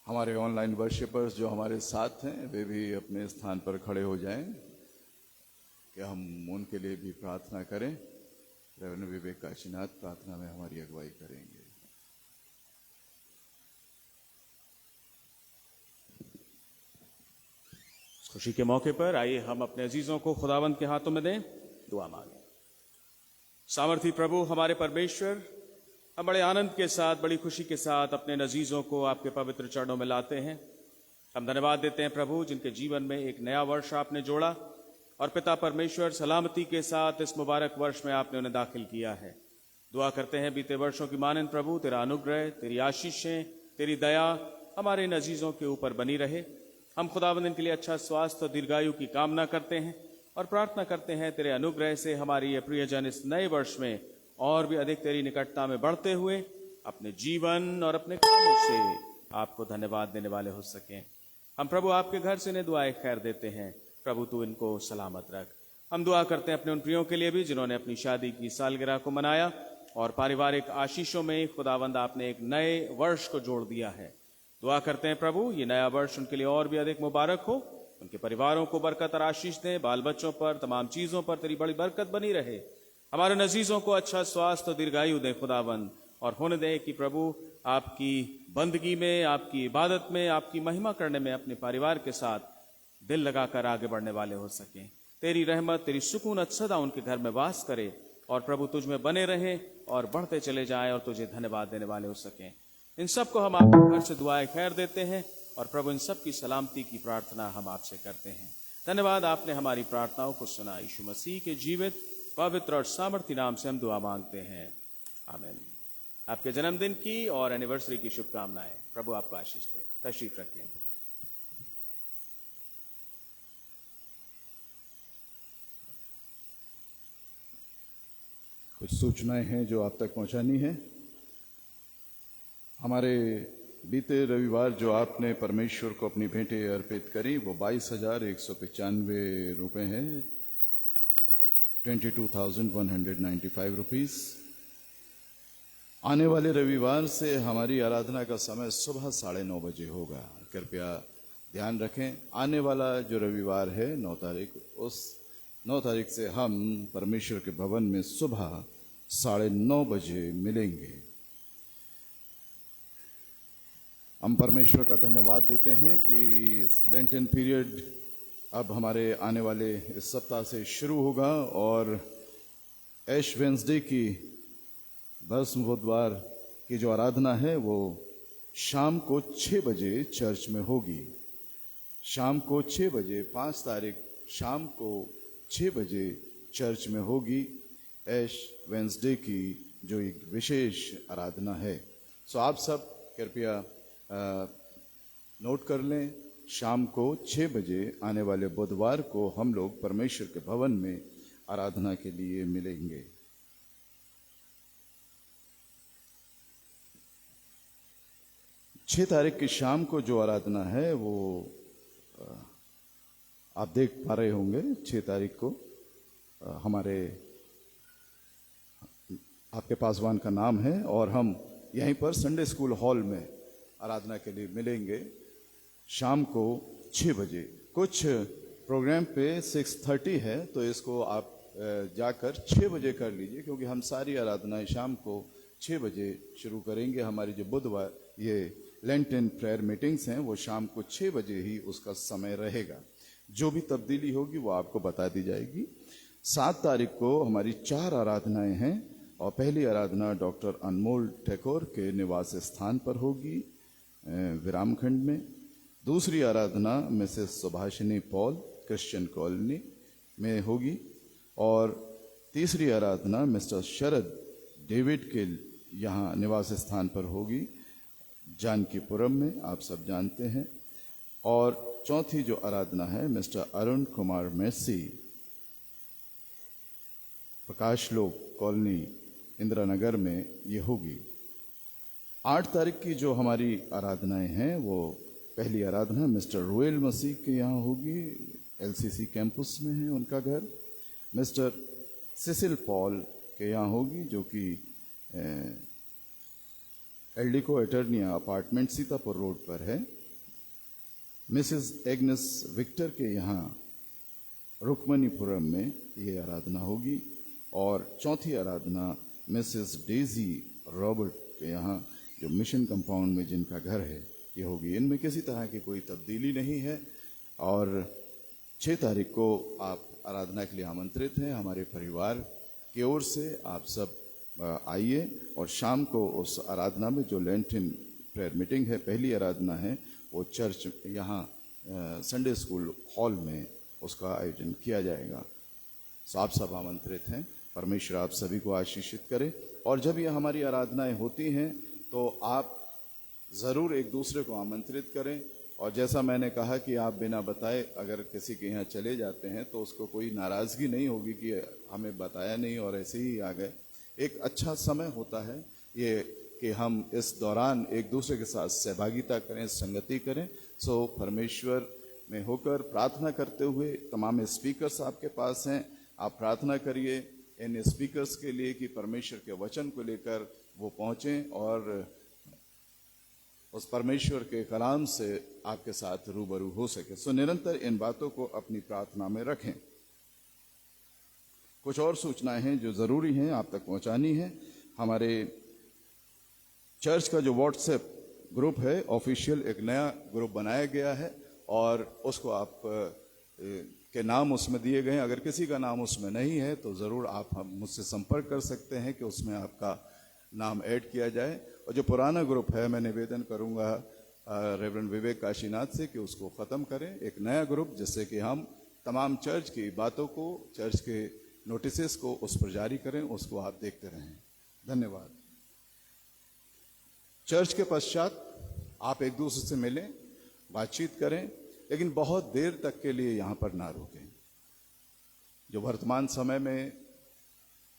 हमारे ऑनलाइन वर्शिपर्स जो हमारे साथ हैं वे भी अपने स्थान पर खड़े हो जाएं कि हम उनके लिए भी प्रार्थना करें। रेवरेंड विवेक काशीनाथ प्रार्थना में हमारी अगुवाई करेंगे। खुशी के मौके पर आइए हम अपने अजीजों को खुदावंद के हाथों में दें, दुआ मांगें। सामर्थी प्रभु हमारे परमेश्वर, हम बड़े आनंद के साथ, बड़ी खुशी के साथ अपने अजीजों को आपके पवित्र चरणों में लाते हैं। हम धन्यवाद देते हैं प्रभु, जिनके जीवन में एक नया वर्ष आपने जोड़ा और पिता परमेश्वर सलामती के साथ इस मुबारक वर्ष में आपने उन्हें दाखिल किया है। दुआ करते हैं बीते वर्षों की मानंद प्रभु तेरा अनुग्रह, तेरी आशीषें, तेरी दया हमारे इन अजीजों के ऊपर बनी रहे। हम खुदावंद इनके लिए अच्छा स्वास्थ्य और दीर्घायु की कामना करते हैं और प्रार्थना करते हैं तेरे अनुग्रह से हमारी ये प्रियजन इस नए वर्ष में और भी अधिक तेरी निकटता में बढ़ते हुए अपने जीवन और अपने कामों से आपको धन्यवाद देने वाले हो सकें। हम प्रभु आपके घर से इन्हें दुआएं खैर देते हैं। प्रभु तू इनको सलामत रख। हम दुआ करते हैं अपने उन प्रियों के लिए भी जिन्होंने अपनी शादी की सालगिरह को मनाया और पारिवारिक आशीषों में खुदावंद आपने एक नए वर्ष को जोड़ दिया है। दुआ करते हैं प्रभु ये नया वर्ष उनके लिए और भी अधिक मुबारक हो, उनके परिवारों को बरकत और आशीष दें, बाल बच्चों पर, तमाम चीजों पर तेरी बड़ी बरकत बनी रहे। हमारे नजीजों को अच्छा स्वास्थ्य और दीर्घायु दें खुदावंद, और होने दें कि प्रभु आपकी बंदगी में, आपकी इबादत में, आपकी महिमा करने में अपने परिवार के साथ दिल लगाकर आगे बढ़ने वाले हो सकें। तेरी रहमत, तेरी सुकूनत सदा उनके घर में वास करे और प्रभु तुझ में बने रहें और बढ़ते चले जाएं और तुझे धन्यवाद देने वाले हो सकें। इन सब को हम आपके घर से दुआएं खैर देते हैं और प्रभु इन सब की सलामती की प्रार्थना हम आपसे करते हैं। धन्यवाद, आपने हमारी प्रार्थनाओं को सुना। यीशु मसीह के जीवित, पवित्र और सामर्थी नाम से हम दुआ मांगते हैं, आमीन। आपके जन्मदिन की और एनिवर्सरी की शुभकामनाएं। प्रभु आपको आशीष दे। तशरीफ रखें। कुछ सूचनाएं हैं जो आप तक पहुंचानी है। हमारे बीते रविवार जो आपने परमेश्वर को अपनी भेंटें अर्पित करी वो 22,195 रुपए हैं, 22,195 रुपीस। आने वाले रविवार से हमारी आराधना का समय सुबह 9:30 बजे होगा। कृपया ध्यान रखें, आने वाला जो रविवार है 9 तारीख, उस 9 तारीख से हम परमेश्वर के भवन में सुबह 9:30 बजे मिलेंगे। हम परमेश्वर का धन्यवाद देते हैं कि इस लेंटन पीरियड अब हमारे आने वाले इस सप्ताह से शुरू होगा और ऐश वेंसडे की भस्म बुधवार की जो आराधना है वो शाम को 6 बजे चर्च में होगी। शाम को 6 बजे 5 तारीख शाम को 6 बजे चर्च में होगी ऐश वेंसडे की जो एक विशेष आराधना है। सो आप सब कृपया नोट कर लें, शाम को 6 बजे आने वाले बुधवार को हम लोग परमेश्वर के भवन में आराधना के लिए मिलेंगे। छह तारीख की शाम को जो आराधना है वो आप देख पा रहे होंगे। 6 तारीख को हमारे आपके पासवान का नाम है और हम यहीं पर संडे स्कूल हॉल में आराधना के लिए मिलेंगे शाम को 6 बजे। कुछ प्रोग्राम पे 6:30 है तो इसको आप जाकर 6 बजे कर लीजिए, क्योंकि हम सारी आराधनाएं शाम को 6 बजे शुरू करेंगे। हमारी जो बुधवार ये लेंटन प्रेयर मीटिंग्स हैं वो शाम को 6 बजे ही उसका समय रहेगा। जो भी तब्दीली होगी वो आपको बता दी जाएगी। 7 तारीख को हमारी 4 आराधनाएं हैं और पहली आराधना डॉक्टर अनमोल ठाकुर के निवास स्थान पर होगी विरामखंड में। दूसरी आराधना Mrs Subhashini Paul Christian colony में होगी और तीसरी आराधना मिस्टर शरद डेविड के यहाँ निवास स्थान पर होगी जानकीपुरम में, आप सब जानते हैं। और चौथी जो आराधना है मिस्टर अरुण कुमार मेसी प्रकाश लोक कॉलोनी इंदिरा नगर में ये होगी। 8 तारीख की जो हमारी आराधनाएं हैं वो पहली आराधना मिस्टर रोयल मसीह के यहाँ होगी, एलसीसी कैंपस में है उनका घर। मिस्टर सिसिल पॉल के यहाँ होगी जो कि एल्डिको एटर्निया अपार्टमेंट सीतापुर रोड पर है। मिसेस एग्नेस विक्टर के यहाँ रुक्मणीपुरम में ये आराधना होगी। और चौथी आराधना मिसेस डेजी रॉबर्ट के यहाँ जो मिशन कंपाउंड में जिनका घर है ये होगी। इनमें किसी तरह की कोई तब्दीली नहीं है। और 6 तारीख को आप आराधना के लिए आमंत्रित हैं। हमारे परिवार की ओर से आप सब आइए और शाम को उस आराधना में जो लेंटन प्रेयर मीटिंग है, पहली आराधना है, वो चर्च यहाँ संडे स्कूल हॉल में उसका आयोजन किया जाएगा। सो आप सब आमंत्रित हैं। परमेश्वर आप सभी को आशीषित करे। और जब ये हमारी आराधनाएं होती हैं तो आप ज़रूर एक दूसरे को आमंत्रित करें। और जैसा मैंने कहा कि आप बिना बताए अगर किसी के यहाँ चले जाते हैं तो उसको कोई नाराज़गी नहीं होगी कि हमें बताया नहीं और ऐसे ही आ गए। एक अच्छा समय होता है ये कि हम इस दौरान एक दूसरे के साथ सहभागिता करें, संगति करें। सो परमेश्वर में होकर प्रार्थना करते हुए तमाम स्पीकर्स आपके पास हैं, आप प्रार्थना करिए इन स्पीकर्स के लिए कि परमेश्वर के वचन को लेकर वो पहुंचें और उस परमेश्वर के कलाम से आपके साथ रूबरू हो सके। सो निरंतर इन बातों को अपनी प्रार्थना में रखें। कुछ और सूचनाएं हैं जो जरूरी हैं आप तक पहुंचानी है। हमारे चर्च का जो व्हाट्सएप ग्रुप है ऑफिशियल, एक नया ग्रुप बनाया गया है और उसको आप के नाम उसमें दिए गए हैं। अगर किसी का नाम उसमें नहीं है तो ज़रूर आप मुझसे संपर्क कर सकते हैं कि उसमें आपका नाम ऐड किया जाए। और जो पुराना ग्रुप है मैं निवेदन करूंगा रेवरेंड विवेक काशीनाथ से कि उसको ख़त्म करें, एक नया ग्रुप, जिससे कि हम तमाम चर्च की बातों को, चर्च के नोटिसेस को उस पर जारी करें, उसको आप देखते रहें। धन्यवाद। चर्च के पश्चात आप एक दूसरे से मिलें, बातचीत करें, लेकिन बहुत देर तक के लिए यहाँ पर ना रुकें। जो वर्तमान समय में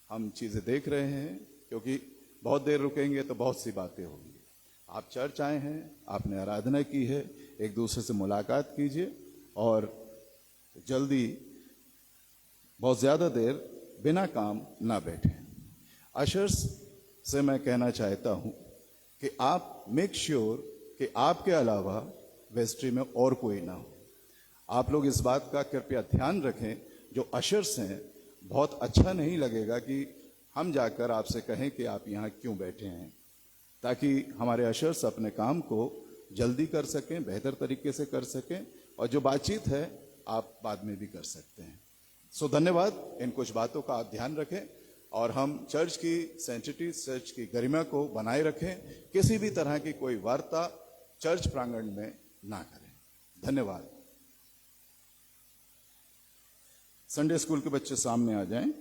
हम चीज़ें देख रहे हैं, क्योंकि बहुत देर रुकेंगे तो बहुत सी बातें होंगी। आप चर्च आए हैं, आपने आराधना की है, एक दूसरे से मुलाकात कीजिए और जल्दी बहुत ज़्यादा देर बिना काम ना बैठें। अशर्स से मैं कहना चाहता हूँ कि आप मेक श्योर कि आपके अलावा वेस्ट्री में और कोई ना हो। आप लोग इस बात का कृपया ध्यान रखें, जो अशर्स हैं, बहुत अच्छा नहीं लगेगा कि हम जाकर आपसे कहें कि आप यहाँ क्यों बैठे हैं, ताकि हमारे अशर्स अपने काम को जल्दी कर सकें, बेहतर तरीके से कर सकें, और जो बातचीत है आप बाद में भी कर सकते हैं। सो धन्यवाद। इन कुछ बातों का आप ध्यान रखें और हम चर्च की सेंटिटी, चर्च की गरिमा को बनाए रखें। किसी भी तरह की कोई वार्ता चर्च प्रांगण में ना करें। धन्यवाद। संडे स्कूल के बच्चे सामने आ जाएं।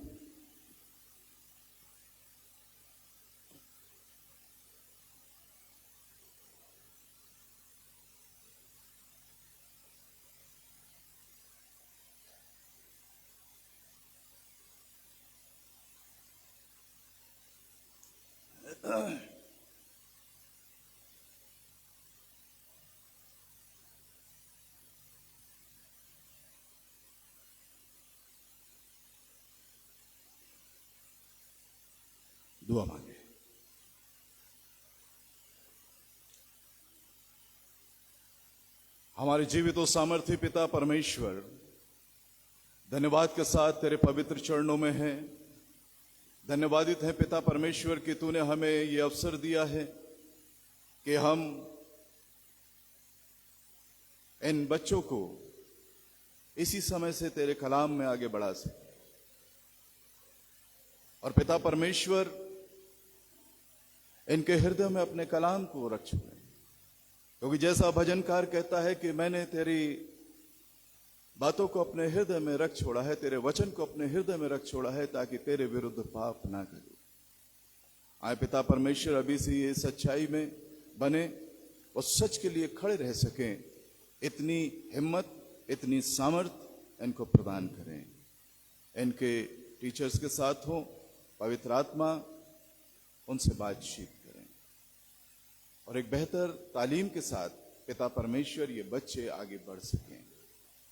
दुआ मांगे। हमारे जीवित और सामर्थ्य पिता परमेश्वर, धन्यवाद के साथ तेरे पवित्र चरणों में है। धन्यवादित है पिता परमेश्वर कि तूने हमें ये अवसर दिया है कि हम इन बच्चों को इसी समय से तेरे कलाम में आगे बढ़ा सके। और पिता परमेश्वर, इनके हृदय में अपने कलाम को रख छोड़े, क्योंकि जैसा भजनकार कहता है कि मैंने तेरी बातों को अपने हृदय में रख छोड़ा है, तेरे वचन को अपने हृदय में रख छोड़ा है, ताकि तेरे विरुद्ध पाप ना करूं। आए पिता परमेश्वर, अभी से ये सच्चाई में बने और सच के लिए खड़े रह सकें, इतनी हिम्मत, इतनी सामर्थ इनको प्रदान करें। इनके टीचर्स के साथ हो, पवित्र आत्मा उनसे बातचीत करें और एक बेहतर तालीम के साथ पिता परमेश्वर ये बच्चे आगे बढ़ सकें।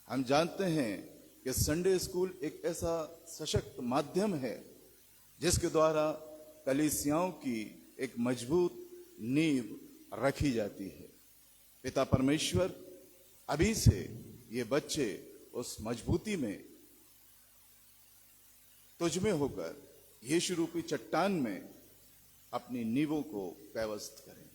हम जानते हैं कि संडे स्कूल एक ऐसा सशक्त माध्यम है जिसके द्वारा कलीसियाओं की एक मजबूत नींव रखी जाती है। पिता परमेश्वर, अभी से ये बच्चे उस मजबूती में तुझ में होकर यीशु रूपी चट्टान में अपनी नींवों को व्यवस्थित करें।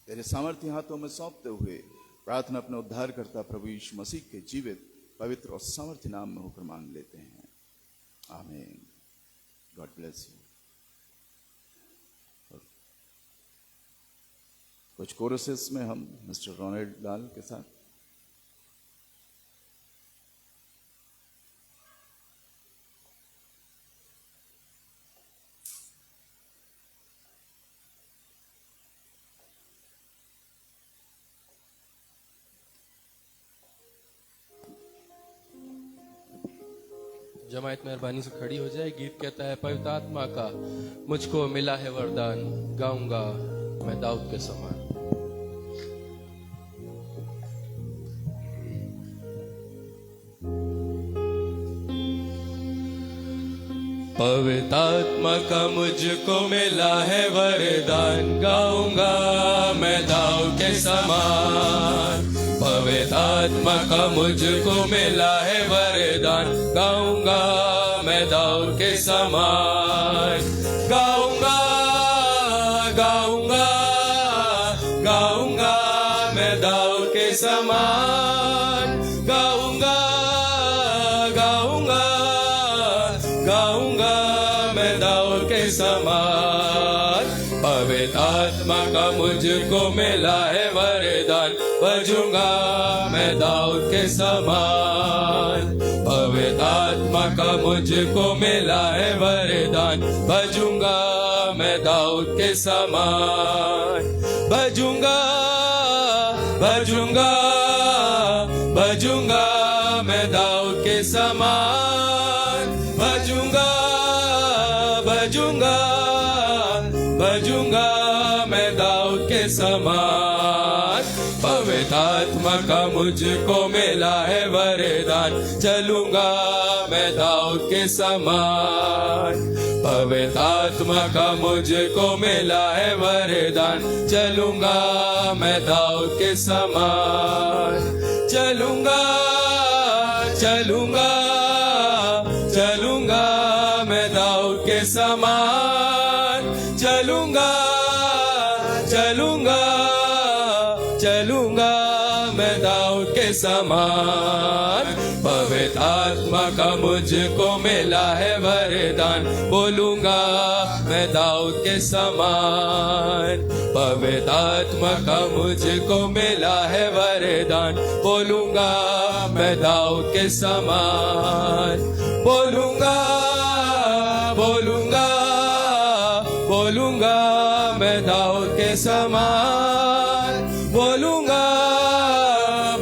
तेरे सामर्थ्य हाथों में सौंपते हुए प्रार्थना अपने उद्धारकर्ता प्रभु यीशु मसीह के जीवित, पवित्र और सामर्थ्य नाम में होकर मांग लेते हैं। आमीन। God bless you. कुछ कोरसेस में हम मिस्टर रोनाल्ड लाल के साथ जमायत मेहरबानी से खड़ी हो जाए। गीत कहता है, पवित्र आत्मा का मुझको मिला है वरदान, गाऊंगा मैं दाऊद के समान। पवित्र आत्मा का मुझको मिला है वरदान, गाऊंगा मैं दाऊद के समान। पवित्र आत्मा का मुझको मिला है वरदान, गाऊंगा मैं दाऊद के समान। गाऊंगा गाऊंगा गाऊंगा मैं दाऊद के समान। गाऊंगा गाऊंगा गाऊंगा मैं दाऊद के समान। पवित्र आत्मा का मुझको मिला है वरदान, बजूंगा मैं दाऊद के समान। पवित्र आत्मा का मुझको मिला है वरदान, बजूंगा मैं दाऊद के समान। भजूंगा भजूंगा भजूंगा मैं दाऊद के समान भजूंगा भजूंगा भजूंगा मैं दाऊद के समान पवित्र आत्मा का मुझको मिला है वरदान चलूंगा मैं दाऊद के समान पवित्र आत्मा का मुझको मिला है वरदान चलूंगा मैं दाऊद के समान चलूंगा चलूंगा चलूंगा मैं दाऊद के समान चलूंगा चलूंगा चलूंगा मैं दाऊद के समान पवित्र आत्मा का मुझको मिला है वरदान बोलूंगा मैं दाऊद के समान पवित्र आत्मा का मुझको मिला है वरदान बोलूंगा मैं दाऊद के समान बोलूंगा बोलूंगा बोलूंगा मैं दाऊद के समान बोलूंगा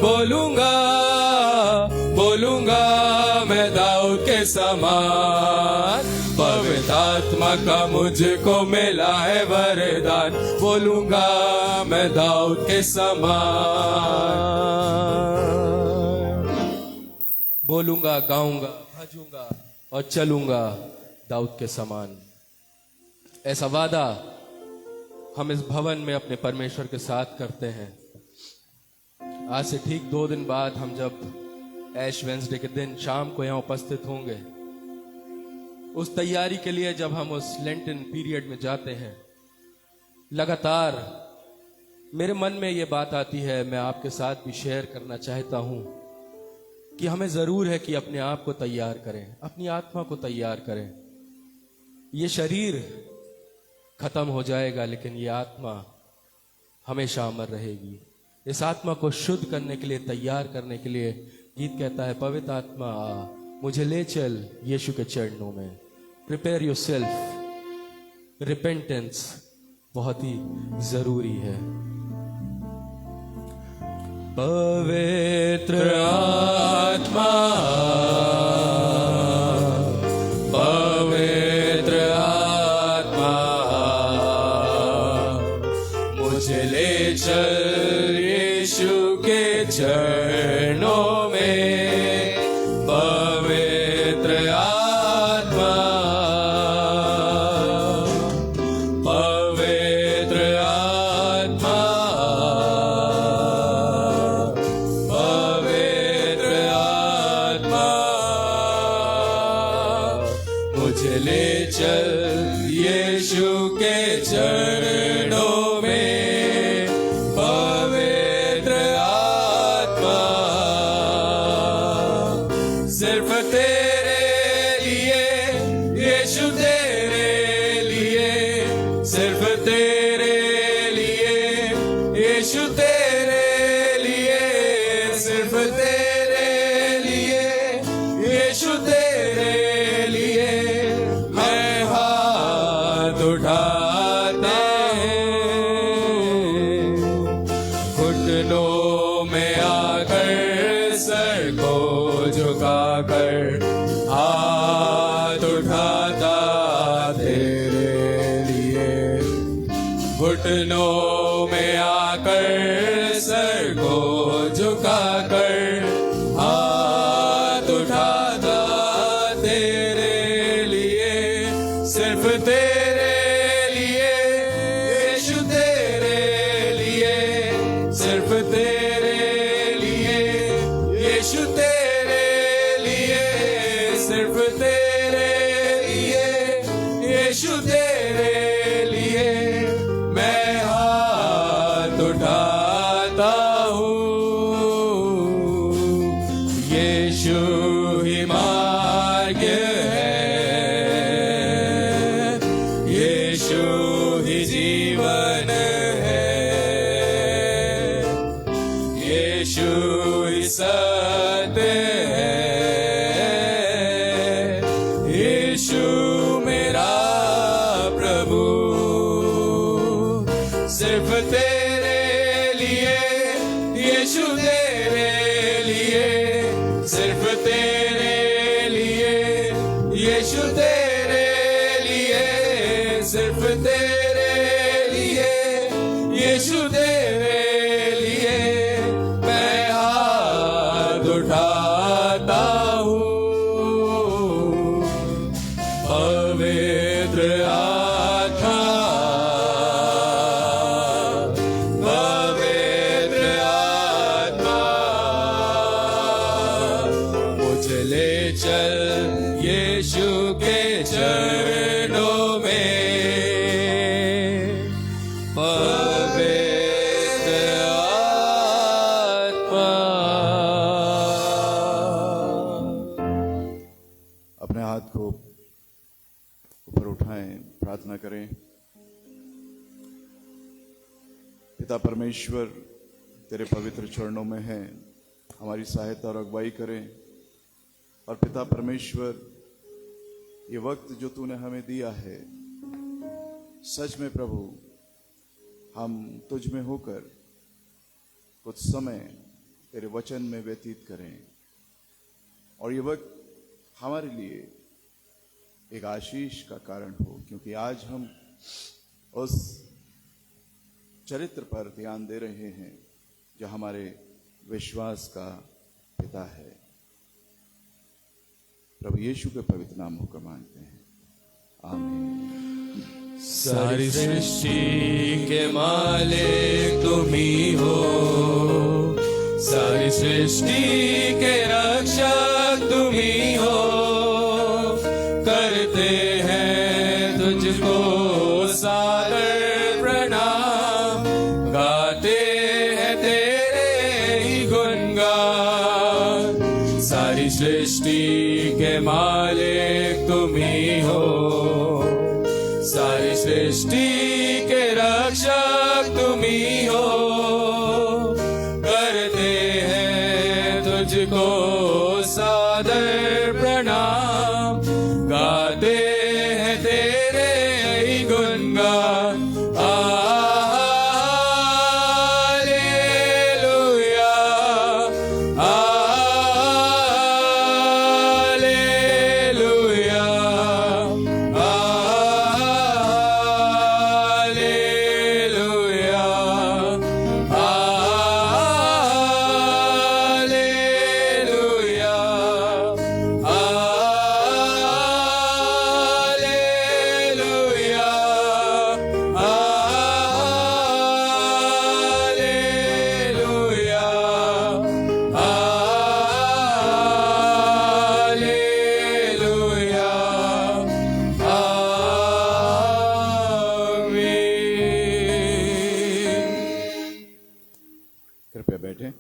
बोलूंगा बोलूंगा मैं दाऊद के समान पवित्र आत्मा का मुझको मिला है वरदान बोलूंगा मैं दाऊद के समान बोलूंगा गाऊंगा भजूंगा और चलूंगा दाऊद के समान ऐसा वादा हम इस भवन में अपने परमेश्वर के साथ करते हैं आज से ठीक 2 दिन बाद हम जब ऐश वेंसडे के दिन शाम को यहाँ उपस्थित होंगे उस तैयारी के लिए जब हम उस लेंटन पीरियड में जाते हैं लगातार मेरे मन में ये बात आती है मैं आपके साथ भी शेयर करना चाहता हूं कि हमें जरूर है कि अपने आप को तैयार करें अपनी आत्मा को तैयार करें ये शरीर खत्म हो जाएगा लेकिन ये आत्मा हमेशा अमर रहेगी इस आत्मा को शुद्ध करने के लिए तैयार करने के लिए गीत कहता है पवित्र आत्मा आ मुझे ले चल यीशु के चरणों में प्रिपेयर योरसेल्फ रिपेंटेंस बहुत ही जरूरी है पवित्र आत्मा पवित्र आत्मा मुझे ले चल यीशु के चरणों में पवित्र आत्मा पवित्र आत्मा पवित्र आत्मा मुझे ले चल यीशु के चरणों में पवित्र आत्मा सिर्फ तेरे लिए यीशु तेरे लिए सिर्फ तेरे लिए यीशु तेरे लिए सिर्फ तेरे लिए यीशु तेरे लिए मैं हाथ उठाता हूँ घुटनों में आकर सर को झुकाकर हाथ उठाता तेरे लिए घुटनों में आकर सर को झुकाकर हाथ उठाता तेरे लिए सिर्फ तेरे लिए यीशु तेरे लिए सिर्फ तेरे लिए यीशु तेरे लिए सिर्फ तेरे लिए यीशु तेरे लिए मैं हाथ उठाता हूँ यीशु ही मार्ग है यीशु ही जीवन है यीशु ही सत्य है यीशु मेरा प्रभु सिर्फ तेरे यीशु तेरे लिए, सिर्फ तेरे लिए, यीशु तेरे लिए, सिर्फ तेरे लिए, यीशु तेरे लिए मैं हाथ उठाता हूँ। पवित्र आत्मा, पवित्र आत्मा, मुझे ले चल यीशु के चरणों में। पवित्र आत्मा। अपने हाथ को ऊपर उठाएं, प्रार्थना करें। पिता परमेश्वर, तेरे पवित्र चरणों में है, हमारी सहायता और अगुवाई करें। और पिता परमेश्वर, ये वक्त जो तूने हमें दिया है, सच में प्रभु हम तुझ में होकर कुछ समय तेरे वचन में व्यतीत करें। और ये वक्त हमारे लिए एक आशीष का कारण हो, क्योंकि आज हम उस चरित्र पर ध्यान दे रहे हैं जो हमारे विश्वास का पिता है। प्रभु यीशु के पवित्र नाम होकर मांगते हैं, आमीन। सारी सृष्टि के मालिक तुम ही हो, सारी सृष्टि के रक्षक तुम ही हो। करते हैं तुझको सादर प्रणाम, गाते हैं तेरे ही गुणगान। सारी सृष्टि के मालिक तुम ही हो, सारी सृष्टि के रक्षक तुम ही हो। करते हैं तुझको सादर प्रणाम, गाते हैं तेरे ही गुणगान। Hallelujah, hallelujah, hallelujah, hallelujah, hallelujah, hallelujah, hallelujah, आमीन। कृपया बैठें।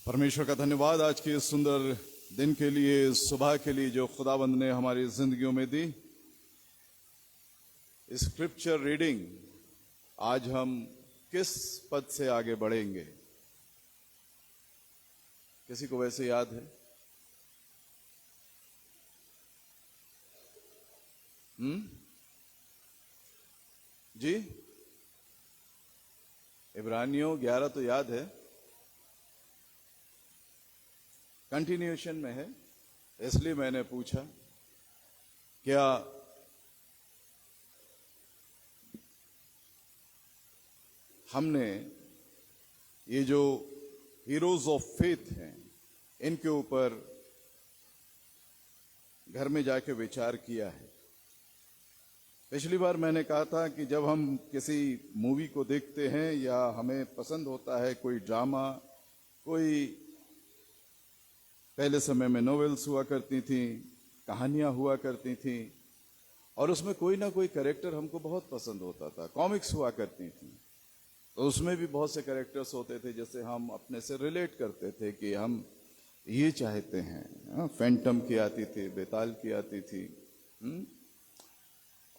परमेश्वर का धन्यवाद आज के इस सुंदर दिन के लिए, सुबह के लिए जो खुदाबंद ने हमारी जिंदगियों में दी। स्क्रिप्चर रीडिंग, आज हम किस पद से आगे बढ़ेंगे? किसी को वैसे याद है? जी, इब्रानियों 11 तो याद है, कंटिन्यूएशन में है, इसलिए मैंने पूछा क्या हमने ये जो हीरोज ऑफ फेथ हैं इनके ऊपर घर में जाके विचार किया है? पिछली बार मैंने कहा था कि जब हम किसी मूवी को देखते हैं या हमें पसंद होता है कोई ड्रामा, कोई पहले समय में नॉवेल्स हुआ करती थी, कहानियां हुआ करती थी, और उसमें कोई ना कोई कैरेक्टर हमको बहुत पसंद होता था। कॉमिक्स हुआ करती थी तो उसमें भी बहुत से कैरेक्टर्स होते थे जैसे हम अपने से रिलेट करते थे कि हम ये चाहते हैं। फैंटम की आती थी, बेताल की आती थी,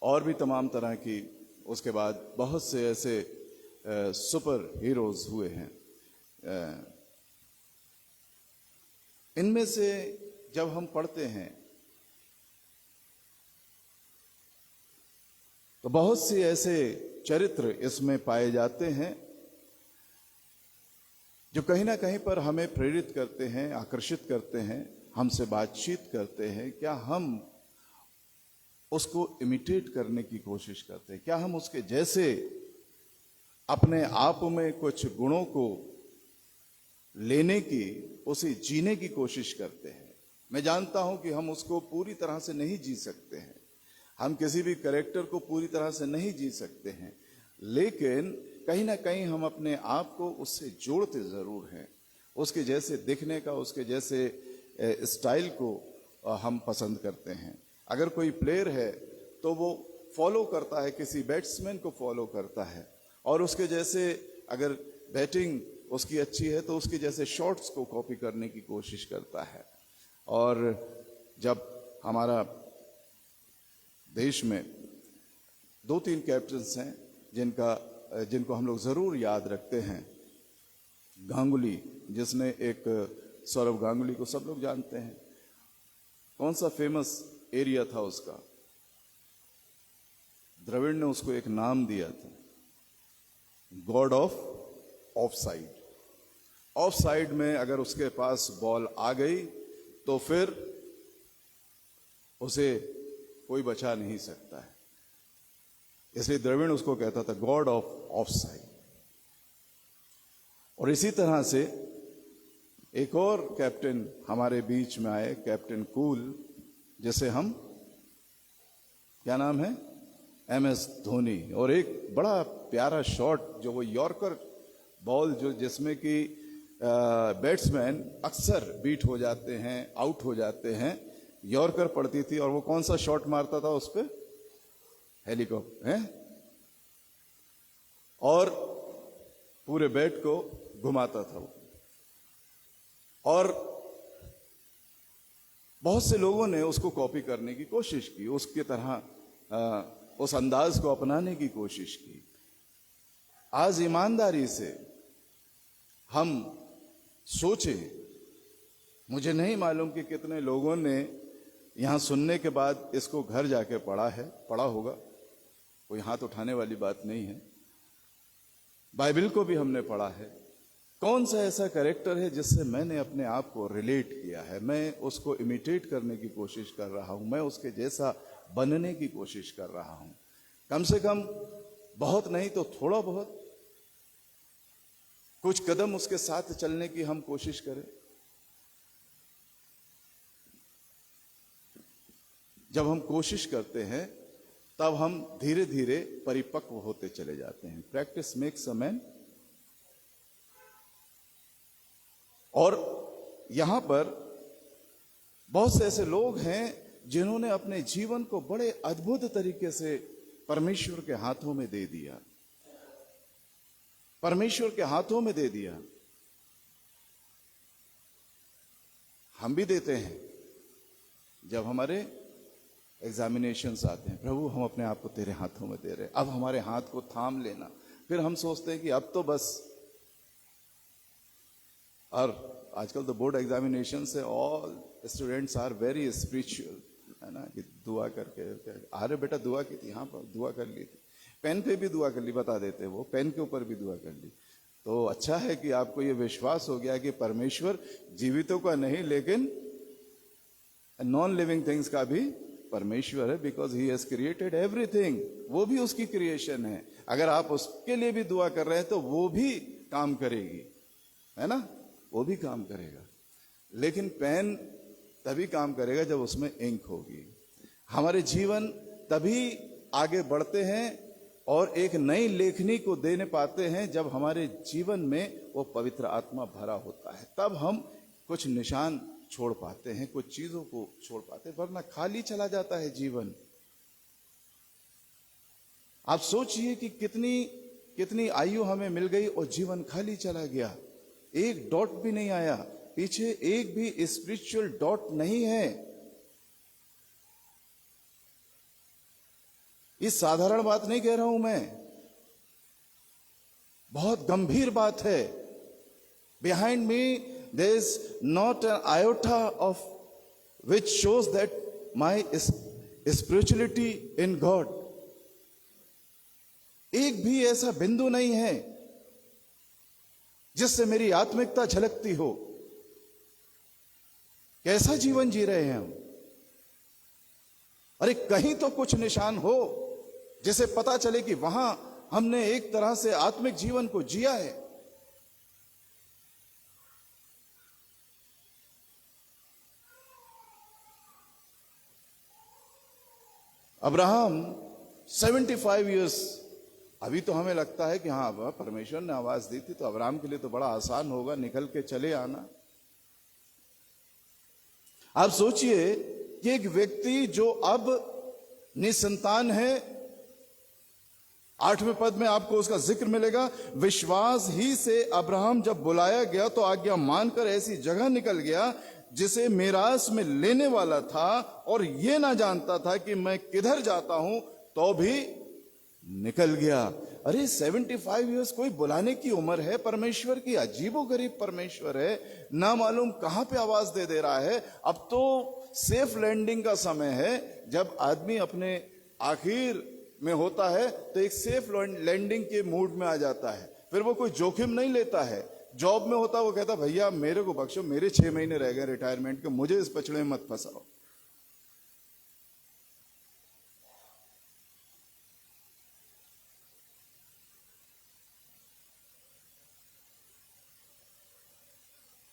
और भी तमाम तरह की। उसके बाद बहुत से ऐसे सुपर हीरोज हुए हैं। इनमें से जब हम पढ़ते हैं तो बहुत सी ऐसे चरित्र इसमें पाए जाते हैं जो कहीं ना कहीं पर हमें प्रेरित करते हैं, आकर्षित करते हैं, हमसे बातचीत करते हैं। क्या हम उसको इमिटेट करने की कोशिश करते हैं? क्या हम उसके जैसे अपने आप में कुछ गुणों को लेने की, उसे जीने की कोशिश करते हैं? मैं जानता हूं कि हम उसको पूरी तरह से नहीं जी सकते हैं, हम किसी भी कैरेक्टर को पूरी तरह से नहीं जी सकते हैं, लेकिन कहीं ना कहीं हम अपने आप को उससे जोड़ते जरूर हैं। उसके जैसे दिखने का, उसके जैसे स्टाइल को हम पसंद करते हैं। अगर कोई प्लेयर है तो वो फॉलो करता है, किसी बैट्समैन को फॉलो करता है, और उसके जैसे अगर बैटिंग उसकी अच्छी है तो उसके जैसे शॉट्स को कॉपी करने की कोशिश करता है। और जब हमारा देश में 2-3 कैप्टन्स हैं जिनको हम लोग जरूर याद रखते हैं। गांगुली, जिसने एक सौरव गांगुली को सब लोग जानते हैं। कौन सा फेमस एरिया था उसका? द्रविड़ ने उसको एक नाम दिया था, God of of side. Of side में अगर उसके पास बॉल आ गई तो फिर उसे कोई बचा नहीं सकता है, इसलिए द्रविड़ उसको कहता था गॉड ऑफ ऑफ साइड। और इसी तरह से एक और कैप्टन हमारे बीच में आए, कैप्टन कूल, जिसे हम, क्या नाम है, MS धोनी। और एक बड़ा प्यारा शॉट जो वो यॉर्कर बॉल, जो जिसमें कि बैट्समैन अक्सर बीट हो जाते हैं, आउट हो जाते हैं, यॉर्कर पड़ती थी, और वो कौन सा शॉट मारता था उस पर? हेलीकॉप्टर है, और पूरे बैट को घुमाता था वो। और बहुत से लोगों ने उसको कॉपी करने की कोशिश की, उसकी तरह उस अंदाज को अपनाने की कोशिश की। आज ईमानदारी से हम सोचें, मुझे नहीं मालूम कि कितने लोगों ने यहां सुनने के बाद इसको घर जाके पढ़ा होगा, कोई हाथ उठाने वाली बात नहीं है। बाइबल को भी हमने पढ़ा है। कौन सा ऐसा कैरेक्टर है जिससे मैंने अपने आप को रिलेट किया है, मैं उसको इमिटेट करने की कोशिश कर रहा हूं, मैं उसके जैसा बनने की कोशिश कर रहा हूं। कम से कम बहुत नहीं तो थोड़ा बहुत कुछ कदम उसके साथ चलने की हम कोशिश करें। जब हम कोशिश करते हैं तब हम धीरे धीरे परिपक्व होते चले जाते हैं। Practice makes a man. और यहां पर बहुत से ऐसे लोग हैं जिन्होंने अपने जीवन को बड़े अद्भुत तरीके से परमेश्वर के हाथों में दे दिया, परमेश्वर के हाथों में दे दिया। हम भी देते हैं जब हमारे एग्जामिनेशंस आते हैं, प्रभु हम अपने आप को तेरे हाथों में दे रहे हैं, अब हमारे हाथ को थाम लेना। फिर हम सोचते हैं कि अब तो बस। और आजकल तो बोर्ड एग्जामिनेशन से all students are very spiritual, है ना, कि दुआ करके, अरे बेटा दुआ की थी, हाँ दुआ कर ली थी, पेन पे भी दुआ कर ली, बता देते वो, पेन के ऊपर भी दुआ कर ली। तो अच्छा है कि आपको ये विश्वास हो गया कि परमेश्वर जीवितों का नहीं लेकिन नॉन लिविंग थिंग्स का भी परमेश्वर है, because he has created everything. वो भी उसकी क्रिएशन है। अगर आप उसके लिए भी दुआ कर रहे हैं तो वो भी काम करेगी, है ना, वो भी काम करेगा। लेकिन पेन तभी काम करेगा जब उसमें इंक होगी। हमारे जीवन तभी आगे बढ़ते हैं और एक नई लेखनी को देने पाते हैं जब हमारे जीवन में वो पवित्र आत्मा भरा होता है। तब हम कुछ निशान छोड़ पाते हैं, कुछ चीजों को छोड़ पाते हैं, वरना खाली चला जाता है जीवन। आप सोचिए कि कितनी आयु हमें मिल गई और जीवन खाली चला गया, एक डॉट भी नहीं आया, पीछे एक भी स्पिरिचुअल डॉट नहीं है। ये साधारण बात नहीं कह रहा हूं मैं, बहुत गंभीर बात है। Behind me there is not an iota of which shows that my spirituality in God. एक भी ऐसा बिंदु नहीं है जिससे मेरी आत्मिकता झलकती हो। कैसा जीवन जी रहे हैं हम? अरे कहीं तो कुछ निशान हो जिसे पता चले कि वहां हमने एक तरह से आत्मिक जीवन को जिया है। अब्राहम 75 इयर्स, अभी तो हमें लगता है कि हाँ परमेश्वर ने आवाज दी थी तो अब्राहम के लिए तो बड़ा आसान होगा निकल के चले आना। आप सोचिए कि एक व्यक्ति जो अब निसंतान है, 8वें पद में आपको उसका जिक्र मिलेगा, विश्वास ही से अब्राहम जब बुलाया गया तो आज्ञा मानकर ऐसी जगह निकल गया जिसे मेरास में लेने वाला था, और यह ना जानता था कि मैं किधर जाता हूं, तो भी निकल गया। अरे 75 इयर्स कोई बुलाने की उम्र है परमेश्वर की? अजीबोगरीब परमेश्वर है, ना मालूम कहां पे आवाज दे रहा है। अब तो सेफ लैंडिंग का समय है। जब आदमी अपने आखिर में होता है तो एक सेफ लैंडिंग के मूड में आ जाता है, फिर वो कोई जोखिम नहीं लेता है। जॉब में होता वो कहता भैया मेरे को बख्शो, मेरे 6 महीने रह गए रिटायरमेंट के, मुझे इस पचड़े में मत फंसाओ।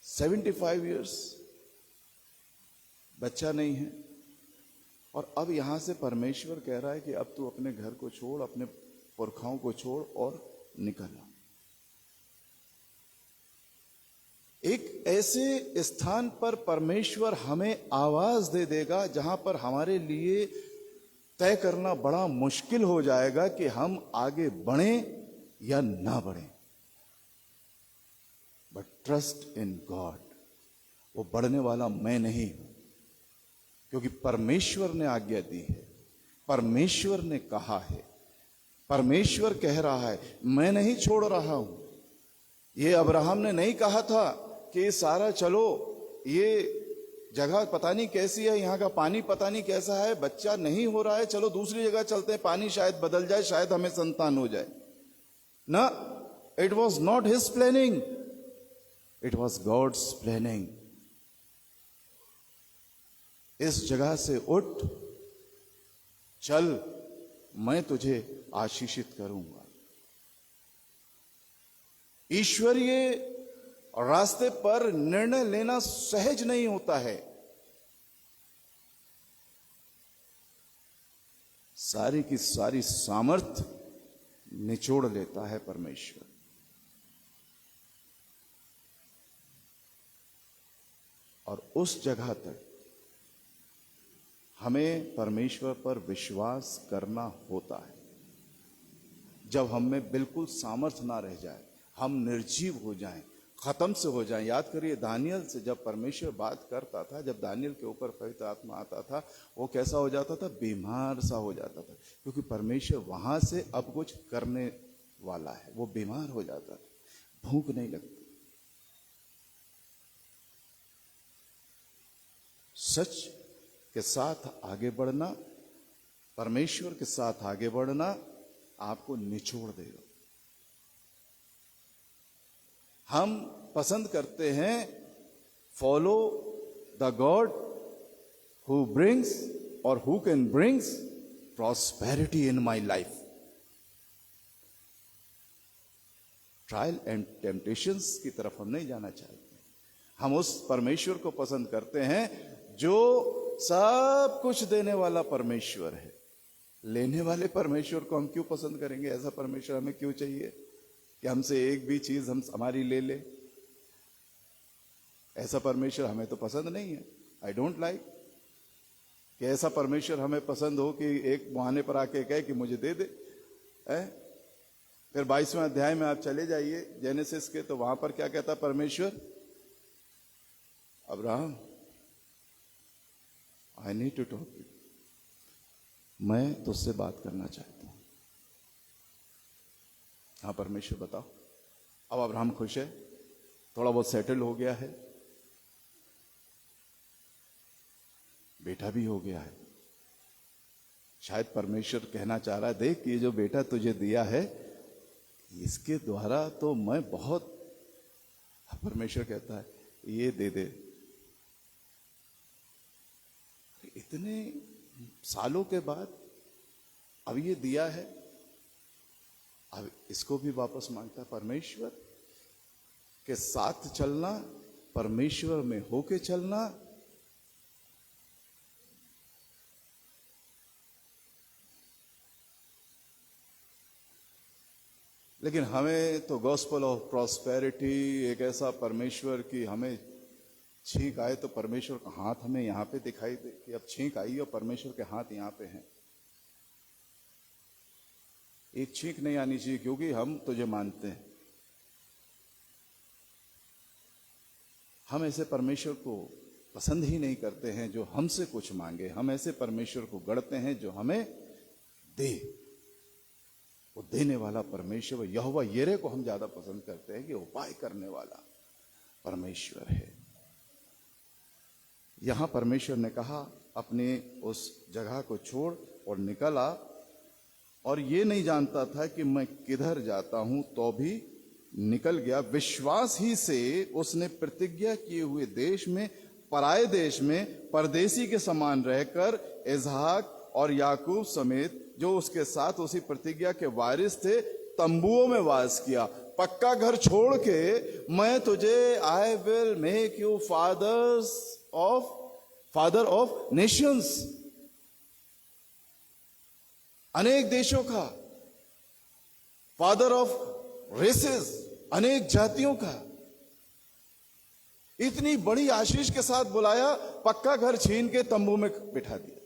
$75 इयर्स, बच्चा नहीं है, और अब यहां से परमेश्वर कह रहा है कि अब तू अपने घर को छोड़, अपने पुरखाओं को छोड़ और निकल। एक ऐसे स्थान पर परमेश्वर हमें आवाज दे देगा जहां पर हमारे लिए तय करना बड़ा मुश्किल हो जाएगा कि हम आगे बढ़ें या ना बढ़ें। बट ट्रस्ट इन गॉड, वो बढ़ने वाला मैं नहीं हूं, क्योंकि परमेश्वर ने आज्ञा दी है, परमेश्वर ने कहा है, परमेश्वर कह रहा है, मैं नहीं छोड़ रहा हूं। ये अब्राहम ने नहीं कहा था कि सारा चलो, ये जगह पता नहीं कैसी है, यहां का पानी पता नहीं कैसा है, बच्चा नहीं हो रहा है, चलो दूसरी जगह चलते हैं, पानी शायद बदल जाए, शायद हमें संतान हो जाए। ना, it was not his planning, it was God's planning. इस जगह से उठ, चल, मैं तुझे आशीषित करूंगा। ईश्वरीय रास्ते पर निर्णय लेना सहज नहीं होता है। सारी की सारी सामर्थ निचोड़ लेता है परमेश्वर। और उस जगह तक हमें परमेश्वर पर विश्वास करना होता है। जब हम में बिल्कुल सामर्थ्य ना रह जाए, हम निर्जीव हो जाएं, खत्म से हो जाएं। याद करिए दानियल से जब परमेश्वर बात करता था, जब दानियल के ऊपर पवित्र आत्मा आता था, वो कैसा हो जाता था? बीमार सा हो जाता था, क्योंकि परमेश्वर वहां से अब कुछ करने वाला है। वो बीमार हो जाता था, भूख नहीं लगती। सच के साथ आगे बढ़ना, परमेश्वर के साथ आगे बढ़ना आपको निचोड़ देगा। हम पसंद करते हैं follow the God who brings और who can brings prosperity in my life. Trial and temptations की तरफ हम नहीं जाना चाहते। हम उस परमेश्वर को पसंद करते हैं जो सब कुछ देने वाला परमेश्वर है। लेने वाले परमेश्वर को हम क्यों पसंद करेंगे? ऐसा परमेश्वर हमें क्यों चाहिए कि हमसे एक भी चीज हमारी ले ले? ऐसा परमेश्वर हमें तो पसंद नहीं है। आई डोंट लाइक कि ऐसा परमेश्वर हमें पसंद हो कि एक बहाने पर आके कहे कि मुझे दे दे। फिर 22वें अध्याय में आप चले जाइए जेनेसिस के, तो वहां पर क्या कहता परमेश्वर? Abraham, I need to talk you, मैं तुझसे बात करना चाहता हूं। हाँ परमेश्वर बताओ। अब अब्राहम खुश है, थोड़ा बहुत सेटल हो गया है, बेटा भी हो गया है, शायद परमेश्वर कहना चाह रहा है, देख ये जो बेटा तुझे दिया है इसके द्वारा तो मैं बहुत, परमेश्वर कहता है ये दे दे। इतने सालों के बाद अब ये दिया है, अब इसको भी वापस मांगता है। परमेश्वर के साथ चलना, परमेश्वर में होके चलना, लेकिन हमें तो गॉस्पेल ऑफ प्रॉस्पेरिटी, एक ऐसा परमेश्वर की हमें छींक आए तो परमेश्वर का हाथ हमें यहां पे दिखाई दे कि अब छींक आई और परमेश्वर के हाथ यहां पे हैं। एक छींक नहीं आनी चाहिए क्योंकि हम तुझे मानते हैं। हम ऐसे परमेश्वर को पसंद ही नहीं करते हैं जो हमसे कुछ मांगे। हम ऐसे परमेश्वर को गढ़ते हैं जो हमें दे। वो देने वाला परमेश्वर यहोवा यिरे को हम ज्यादा पसंद करते हैं कि उपाय करने वाला परमेश्वर है। यहां परमेश्वर ने कहा अपने उस जगह को छोड़ और निकल आ, और ये नहीं जानता था कि मैं किधर जाता हूं, तो भी निकल गया। विश्वास ही से उसने प्रतिज्ञा किए हुए देश में, पराये देश में परदेसी के समान रहकर इसहाक और याकूब समेत जो उसके साथ उसी प्रतिज्ञा के वारिस थे तंबुओं में वास किया। पक्का घर छोड़ के मैं तुझे I will make you father of Nations, अनेक देशों का, फादर ऑफ रेसेस, अनेक जातियों का। इतनी बड़ी आशीष के साथ बुलाया, पक्का घर छीन के तंबू में बिठा दिया।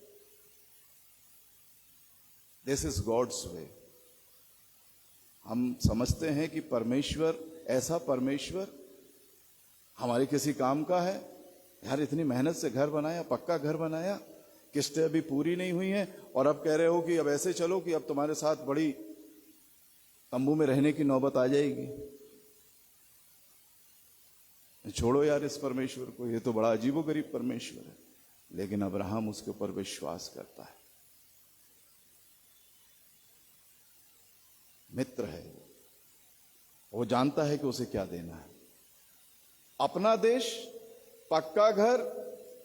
This is God's way. हम समझते हैं कि परमेश्वर, ऐसा परमेश्वर हमारे किसी काम का है। यार इतनी मेहनत से घर बनाया, पक्का घर बनाया, किस्तें अभी पूरी नहीं हुई हैं और अब कह रहे हो कि अब ऐसे चलो कि अब तुम्हारे साथ बड़ी तंबू में रहने की नौबत आ जाएगी। छोड़ो यार इस परमेश्वर को, ये तो बड़ा अजीबोगरीब परमेश्वर है। लेकिन अब्राहम उसके ऊपर विश्वास करता है। मित्र है वो जानता है कि उसे क्या देना है। अपना देश, पक्का घर,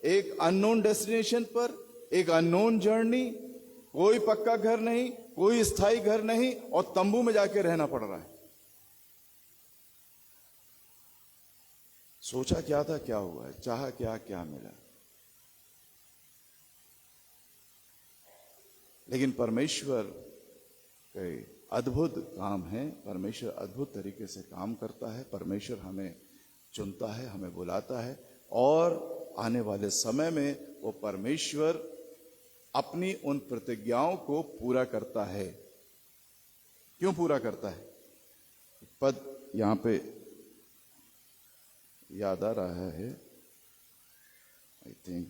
एक अननोन डेस्टिनेशन पर, एक अननोन जर्नी, कोई पक्का घर नहीं, कोई स्थायी घर नहीं, और तंबू में जाके रहना पड़ रहा है। सोचा क्या था, क्या हुआ, चाहा क्या, क्या मिला। लेकिन परमेश्वर के अद्भुत काम है। परमेश्वर अद्भुत तरीके से काम करता है। परमेश्वर हमें चुनता है, हमें बुलाता है, और आने वाले समय में वो परमेश्वर अपनी उन प्रतिज्ञाओं को पूरा करता है। क्यों पूरा करता है? पद यहां पे याद आ रहा है, आई थिंक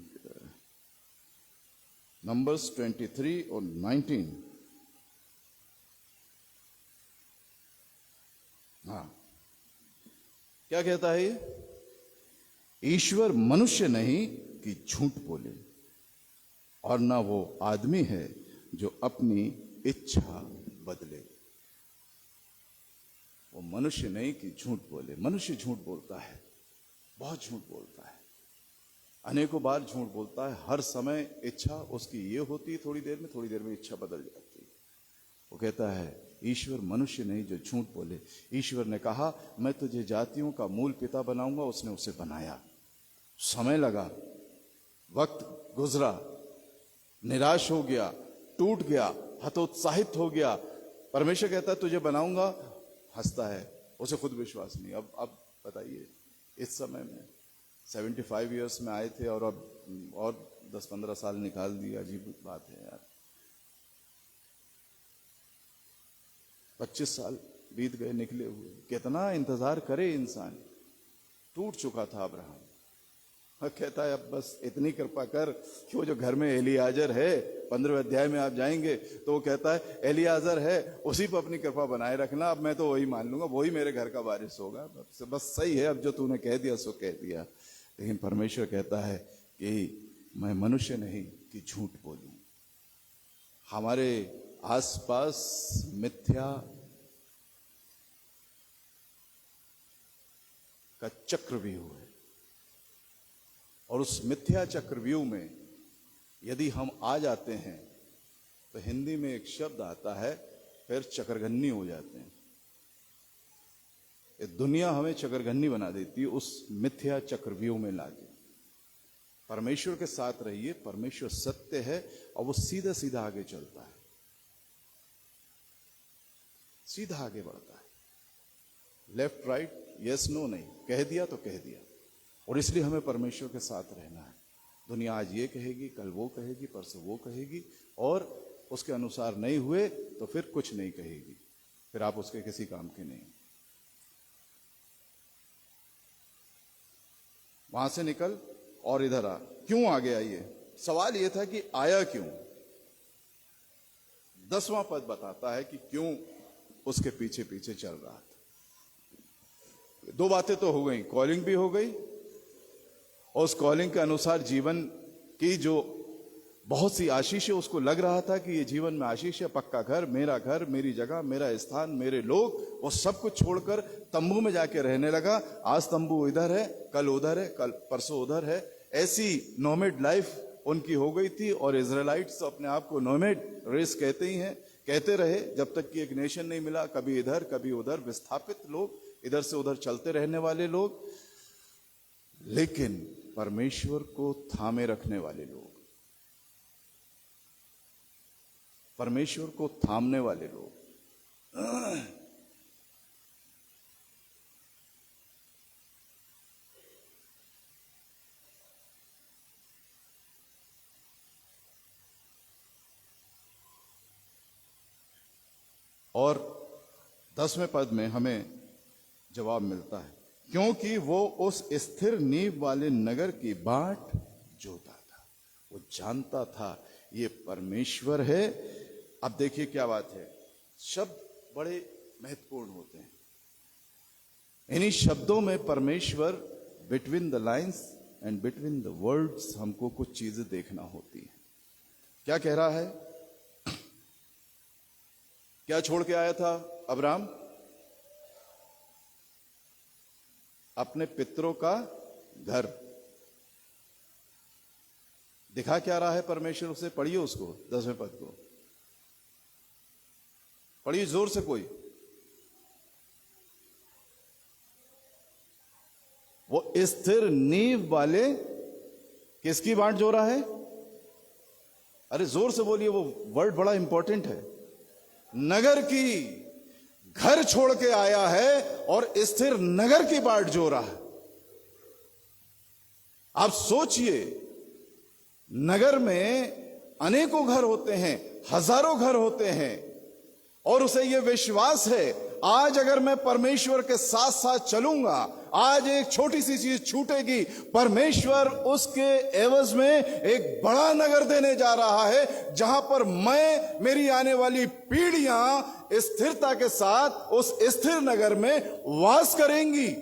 नंबर्स 23 और 19। हाँ, क्या कहता है ये? ईश्वर मनुष्य नहीं कि झूठ बोले, और ना वो आदमी है जो अपनी इच्छा बदले। वो मनुष्य नहीं कि झूठ बोले। मनुष्य झूठ बोलता है, बहुत झूठ बोलता है, अनेकों बार झूठ बोलता है। हर समय इच्छा उसकी ये होती है, थोड़ी देर में इच्छा बदल जाती है। वो कहता है ईश्वर मनुष्य नहीं जो झूठ बोले। ईश्वर ने कहा मैं तुझे जातियों का मूल पिता बनाऊंगा, उसने उसे बनाया। समय लगा, वक्त गुजरा, निराश हो गया, टूट गया, हतोत्साहित हो गया। परमेश्वर कहता है तुझे बनाऊंगा, हंसता है, उसे खुद विश्वास नहीं। अब बताइए, इस समय में 75 इयर्स में आए थे और अब और 10-15 साल निकाल दिया। अजीब बात है यार। 25 साल बीत गए निकले हुए। कितना इंतजार करे इंसान। टूट चुका था अब्राहम। कहता है अब बस इतनी कृपा कर कि वो जो घर में एलियाजर है, 15वें अध्याय में आप जाएंगे तो वो कहता है एलियाजर है, उसी पर अपनी कृपा बनाए रखना। अब मैं तो वही मान लूंगा, वही मेरे घर का वारिस होगा। बस सही है, अब जो तूने कह दिया सो कह दिया। लेकिन परमेश्वर कहता है कि मैं मनुष्य नहीं कि झूठ बोलूं। हमारे आसपास मिथ्या का चक्रव्यूह है, और उस मिथ्या चक्रव्यूह में यदि हम आ जाते हैं तो हिंदी में एक शब्द आता है, फिर चकरघन्नी हो जाते हैं। ये दुनिया हमें चकरघन्नी बना देती है उस मिथ्या चक्रव्यूह में लाके। परमेश्वर के साथ रहिए, परमेश्वर सत्य है और वो सीधा सीधा आगे चलता है, सीधा आगे बढ़ता है। लेफ्ट राइट यस नो नहीं, कह दिया तो कह दिया। और इसलिए हमें परमेश्वर के साथ रहना है। दुनिया आज ये कहेगी, कल वो कहेगी, परसों वो कहेगी, और उसके अनुसार नहीं हुए तो फिर कुछ नहीं कहेगी, फिर आप उसके किसी काम के नहीं। वहां से निकल और इधर आ। क्यों आ गया? ये सवाल ये था कि आया क्यों। 10वां पद बताता है कि क्यों उसके पीछे पीछे चल रहा था। 2 बातें तो हो गई, कॉलिंग भी हो गई, और उस कॉलिंग के अनुसार जीवन की जो बहुत सी आशीष है, उसको लग रहा था कि ये जीवन में आशीष है, पक्का घर, मेरी जगह, मेरा स्थान, मेरे लोग, वो सब कुछ छोड़कर तंबू में जाके रहने लगा। आज तंबू इधर है, कल उधर है, कल परसों उधर है। ऐसी नोमेड लाइफ उनकी हो गई थी। और इजराइलाइट्स अपने आप को नोमेड रेस कहते ही हैं, कहते रहे जब तक कि एक नेशन नहीं मिला, कभी इधर कभी उधर, विस्थापित लोग, इधर से उधर चलते रहने वाले लोग, लेकिन परमेश्वर को थामे रखने वाले लोग, परमेश्वर को थामने वाले लोग। और 10वें पद में हमें जवाब मिलता है, क्योंकि वो उस स्थिर नींव वाले नगर की बाट जोता था। वो जानता था ये परमेश्वर है। अब देखिए क्या बात है, शब्द बड़े महत्वपूर्ण होते हैं। इन्हीं शब्दों में परमेश्वर, between the lines and between the words, हमको कुछ चीजें देखना होती है। क्या कह रहा है? क्या छोड़ के आया था अब्राम? अपने पितरों का घर। दिखा क्या रहा है परमेश्वर उसे? पढ़िए उसको, 10वें पद को पढ़िए जोर से कोई। वो स्थिर नींव वाले किसकी बाट जो रहा है? अरे जोर से बोलिए, वो वर्ड बड़ा इंपॉर्टेंट है। नगर की, घर छोड़ के आया है और स्थिर नगर की बाट जो रहा है। आप सोचिए, नगर में अनेकों घर होते हैं, हजारों घर होते हैं, और उसे यह विश्वास है आज अगर मैं परमेश्वर के साथ साथ चलूंगा, आज एक छोटी सी चीज छूटेगी, परमेश्वर उसके एवज में एक बड़ा नगर देने जा रहा है, जहां पर मैं, मेरी आने वाली पीढ़ियां स्थिरता के साथ उस स्थिर नगर में वास करेंगी।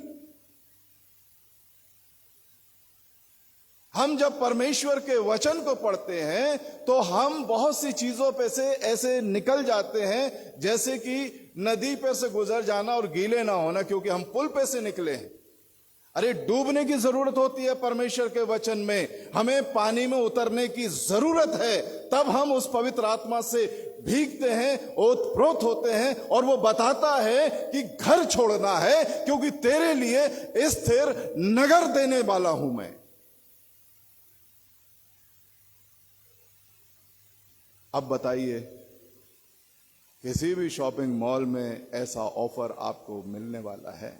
हम जब परमेश्वर के वचन को पढ़ते हैं तो हम बहुत सी चीजों पे से ऐसे निकल जाते हैं जैसे कि नदी पे से गुजर जाना और गीले ना होना, क्योंकि हम पुल पे से निकले हैं। अरे डूबने की जरूरत होती है परमेश्वर के वचन में, हमें पानी में उतरने की जरूरत है, तब हम उस पवित्र आत्मा से भीगते हैं, ओतप्रोत होते हैं, और वो बताता है कि घर छोड़ना है, क्योंकि तेरे लिए स्थिर नगर देने वाला हूं मैं। अब बताइए, किसी भी शॉपिंग मॉल में ऐसा ऑफर आपको मिलने वाला है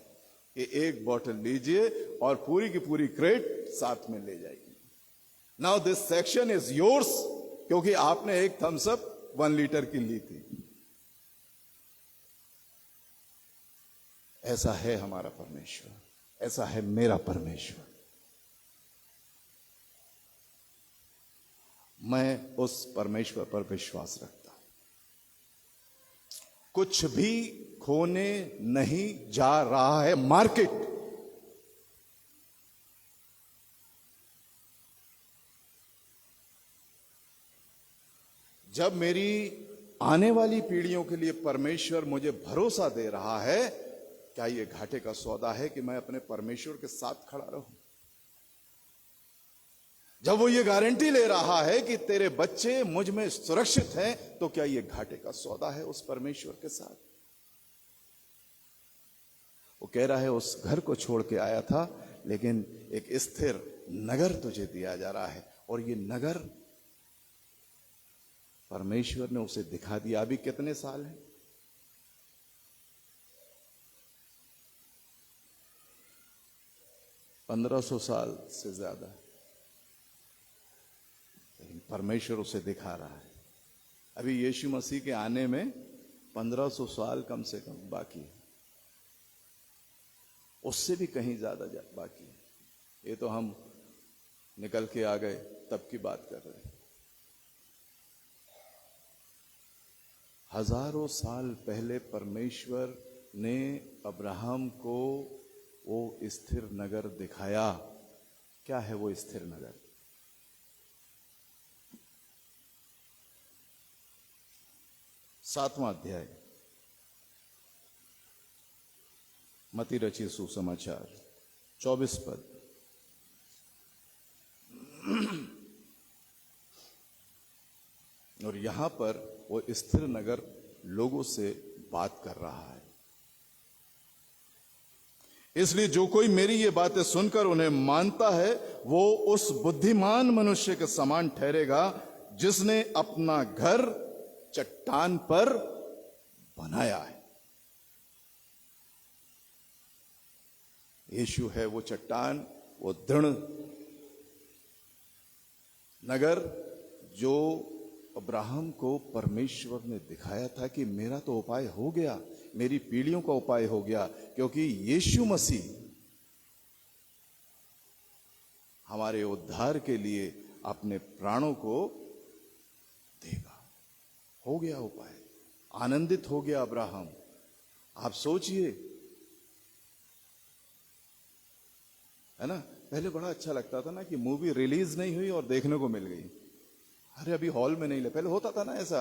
कि एक बोतल लीजिए और पूरी की पूरी क्रेट साथ में ले जाइए। Now this section is yours, क्योंकि आपने एक थम्स अप 1 लीटर की ली थी। ऐसा है हमारा परमेश्वर, ऐसा है मेरा परमेश्वर। मैं उस परमेश्वर पर विश्वास रखता हूं। कुछ भी खोने नहीं जा रहा है मार्केट। जब मेरी आने वाली पीढ़ियों के लिए परमेश्वर मुझे भरोसा दे रहा है, क्या यह घाटे का सौदा है कि मैं अपने परमेश्वर के साथ खड़ा रहूं? जब वो ये गारंटी ले रहा है कि तेरे बच्चे मुझ में सुरक्षित हैं, तो क्या यह घाटे का सौदा है उस परमेश्वर के साथ? वो कह रहा है उस घर को छोड़ के आया था, लेकिन एक स्थिर नगर तुझे दिया जा रहा है, और ये नगर परमेश्वर ने उसे दिखा दिया। अभी कितने साल हैं? 1500 साल से ज्यादा, लेकिन परमेश्वर उसे दिखा रहा है। अभी यीशु मसीह के आने में 1500 साल कम से कम बाकी है, उससे भी कहीं ज्यादा बाकी है। ये तो हम निकल के आ गए तब की बात कर रहे हैं। हजारों साल पहले परमेश्वर ने अब्राहम को वो स्थिर नगर दिखाया। क्या है वो स्थिर नगर? सातवां अध्याय, मत्ती रचित सुसमाचार 24 पद। और यहां पर वो स्थिर नगर लोगों से बात कर रहा है। इसलिए जो कोई मेरी ये बातें सुनकर उन्हें मानता है, वो उस बुद्धिमान मनुष्य के समान ठहरेगा जिसने अपना घर चट्टान पर बनाया है। यीशु है वो चट्टान, वो दृढ़ नगर जो अब्राहम को परमेश्वर ने दिखाया था कि मेरा तो उपाय हो गया, मेरी पीढ़ियों का उपाय हो गया, क्योंकि यीशु मसीह हमारे उद्धार के लिए अपने प्राणों को देगा। हो गया उपाय, आनंदित हो गया अब्राहम। आप सोचिए, है ना? पहले बड़ा अच्छा लगता था ना कि मूवी रिलीज नहीं हुई और देखने को मिल गई। अरे अभी हॉल में नहीं ले, पहले होता था ना ऐसा,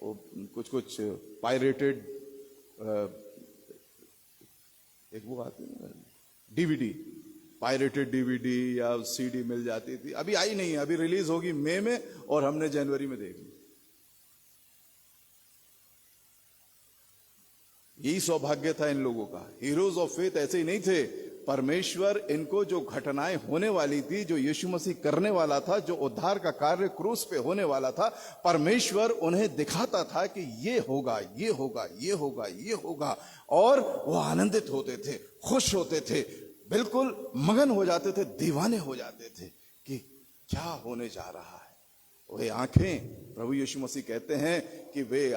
वो कुछ पायरेटेड एक वो आती है ना डीवीडी, पायरेटेड डीवीडी या सीडी मिल जाती थी। अभी आई नहीं है, अभी रिलीज होगी मई में और हमने जनवरी में देख ली। यही सौभाग्य था इन लोगों का। हीरोज ऑफ फेथ ऐसे ही नहीं थे। परमेश्वर इनको जो घटनाएं होने वाली थी, जो यीशु मसीह करने वाला था, जो उद्धार का कार्य क्रूस पे होने वाला था, परमेश्वर उन्हें दिखाता था कि ये होगा, ये होगा, ये होगा, ये होगा, और वो आनंदित होते थे, खुश होते थे, बिल्कुल मगन हो जाते थे, दीवाने हो जाते थे कि क्या होने जा रहा है। वे आंखें, प्रभु यीशु मसीह कहते हैं कि वे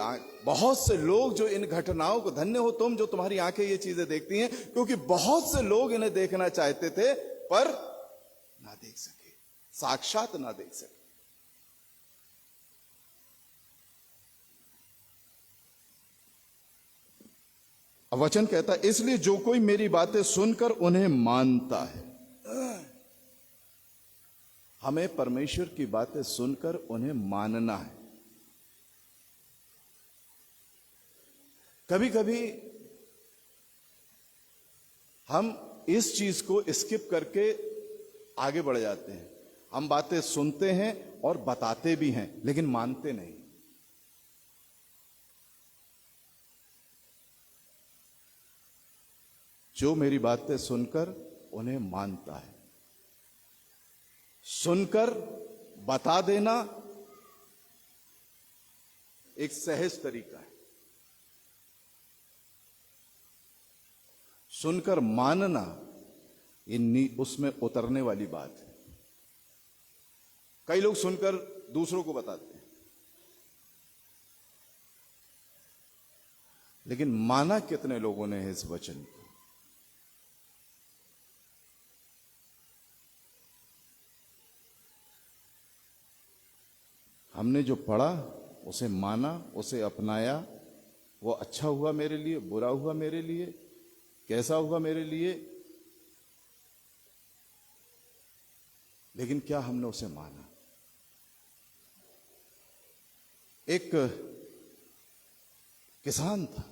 बहुत से लोग जो इन घटनाओं को, धन्य हो तुम जो तुम्हारी आंखें ये चीजें देखती हैं, क्योंकि बहुत से लोग इन्हें देखना चाहते थे पर ना देख सके, साक्षात ना देख सके। अब वचन कहता है, इसलिए जो कोई मेरी बातें सुनकर उन्हें मानता है। हमें परमेश्वर की बातें सुनकर उन्हें मानना है। कभी कभी हम इस चीज को स्किप करके आगे बढ़ जाते हैं। हम बातें सुनते हैं और बताते भी हैं, लेकिन मानते नहीं। जो मेरी बातें सुनकर उन्हें मानता है, सुनकर बता देना एक सहज तरीका है, सुनकर मानना ये उसमें उतरने वाली बात है। कई लोग सुनकर दूसरों को बताते हैं, लेकिन माना कितने लोगों ने है इस वचन को? हमने जो पढ़ा उसे माना, उसे अपनाया। वो अच्छा हुआ मेरे लिए, बुरा हुआ मेरे लिए, कैसा हुआ मेरे लिए, लेकिन क्या हमने उसे माना? एक किसान था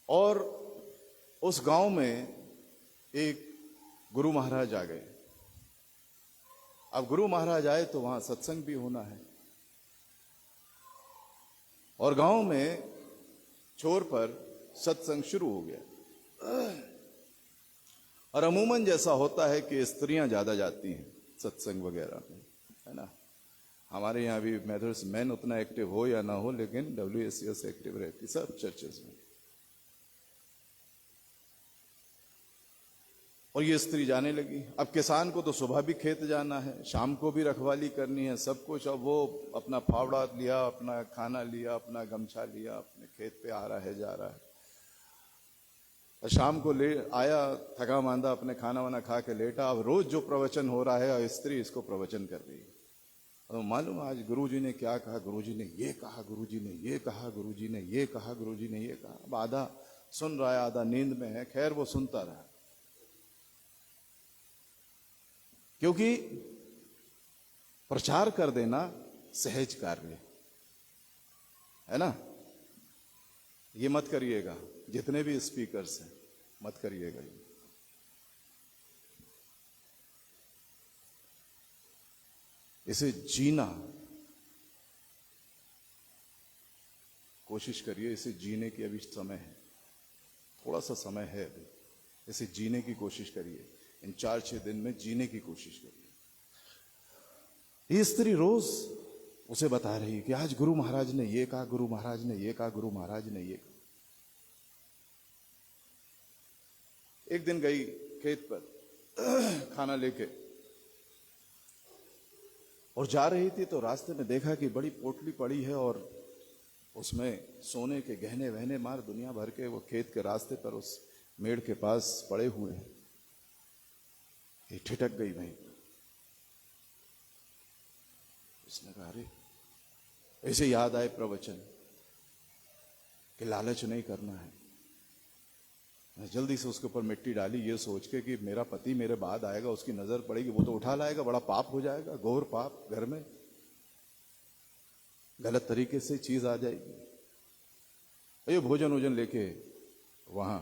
और उस गांव में एक गुरु महाराज आ गए। अब गुरु महाराज आए तो वहां सत्संग भी होना है और गांव में छोर पर सत्संग शुरू हो गया। और अमूमन जैसा होता है कि स्त्रियां ज्यादा जाती हैं सत्संग वगैरह में, है ना। हमारे यहाँ भी मेथड्स मैन उतना एक्टिव हो या ना हो, लेकिन WSCS एक्टिव रहती सब चर्चेस में। और ये स्त्री जाने लगी। अब किसान को तो सुबह भी खेत जाना है, शाम को भी रखवाली करनी है, सब कुछ। अब वो अपना फावड़ा लिया, अपना खाना लिया, अपना गमछा लिया, अपने खेत पे आ रहा है, जा रहा है। और शाम को ले आया थका मांदा, अपने खाना वाना खा के लेटा। अब रोज जो प्रवचन हो रहा है और स्त्री इसको प्रवचन कर रही है। और मालूम आज गुरुजी ने क्या कहा, गुरुजी ने ये कहा, गुरुजी ने ये कहा, गुरुजी ने ये कहा, गुरुजी ने ये कहा। अब आधा सुन रहा है, आधा नींद में है। खैर वो सुनता रहा, क्योंकि प्रचार कर देना सहज कार्य है ना। ये मत करिएगा, जितने भी स्पीकर्स हैं मत करिएगा ये। इसे जीना कोशिश करिए, इसे जीने की अभी समय है, थोड़ा सा समय है अभी। इसे जीने की कोशिश करिए, इन 4-6 दिन में जीने की कोशिश करिए। ये स्त्री रोज उसे बता रही है कि आज गुरु महाराज ने ये कहा, गुरु महाराज ने ये कहा, गुरु महाराज ने ये कहा। एक दिन गई खेत पर खाना लेके और जा रही थी तो रास्ते में देखा कि बड़ी पोटली पड़ी है और उसमें सोने के गहने वहने मार दुनिया भर के वो खेत के रास्ते पर उस मेड़ के पास पड़े हुए हैं। ये ठिठक गई वहीं पर। उसने कहा अरे, ऐसे याद आए प्रवचन कि लालच नहीं करना है। मैं जल्दी से उसके ऊपर मिट्टी डाली, ये सोच के कि मेरा पति मेरे बाद आएगा, उसकी नजर पड़ेगी, वो तो उठा लाएगा, बड़ा पाप हो जाएगा, घोर पाप, घर में गलत तरीके से चीज आ जाएगी। ये भोजन वोजन लेके वहां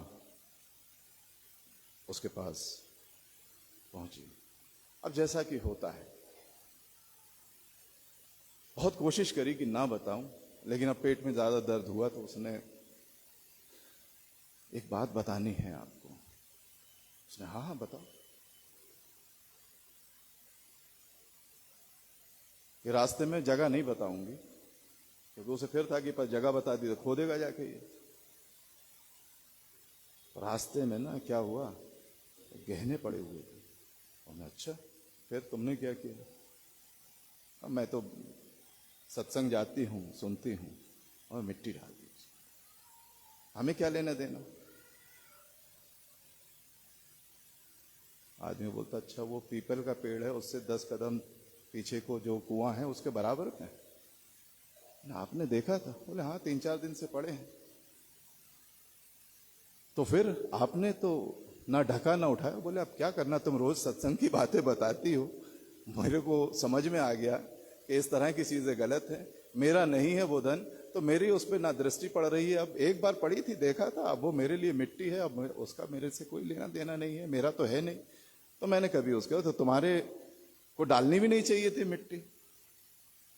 उसके पास पहुंची। अब जैसा कि होता है, बहुत कोशिश करी कि ना बताऊं, लेकिन अब पेट में ज्यादा दर्द हुआ तो उसने एक बात बतानी है आपको। उसने हाँ हाँ बताओ। कि रास्ते में जगह नहीं बताऊंगी, क्योंकि उसे फिर था कि पर जगह बता दी तो खो देगा जाके ये। रास्ते में ना क्या हुआ, गहने पड़े हुए थे। और अच्छा फिर तुमने क्या किया? अब मैं तो सत्संग जाती हूं, सुनती हूं, और मिट्टी डाल दी। हमें क्या लेना देना? आदमी बोलता अच्छा वो पीपल का पेड़ है, उससे 10 कदम पीछे को जो कुआं है उसके बराबर है ना। आपने देखा था? बोले हाँ 3-4 दिन से पड़े हैं। तो फिर आपने तो ना ढका ना उठाया। बोले अब क्या करना, तुम रोज सत्संग की बातें बताती हो, मेरे को समझ में आ गया कि इस तरह की चीजें गलत है। मेरा नहीं है वो धन, तो मेरी उस पर ना दृष्टि पड़ रही है। अब एक बार पड़ी थी, देखा था, अब वो मेरे लिए मिट्टी है, अब उसका मेरे से कोई लेना देना नहीं है, मेरा तो है नहीं। तो मैंने कभी उसका, तो तुम्हारे को डालनी भी नहीं चाहिए थी मिट्टी,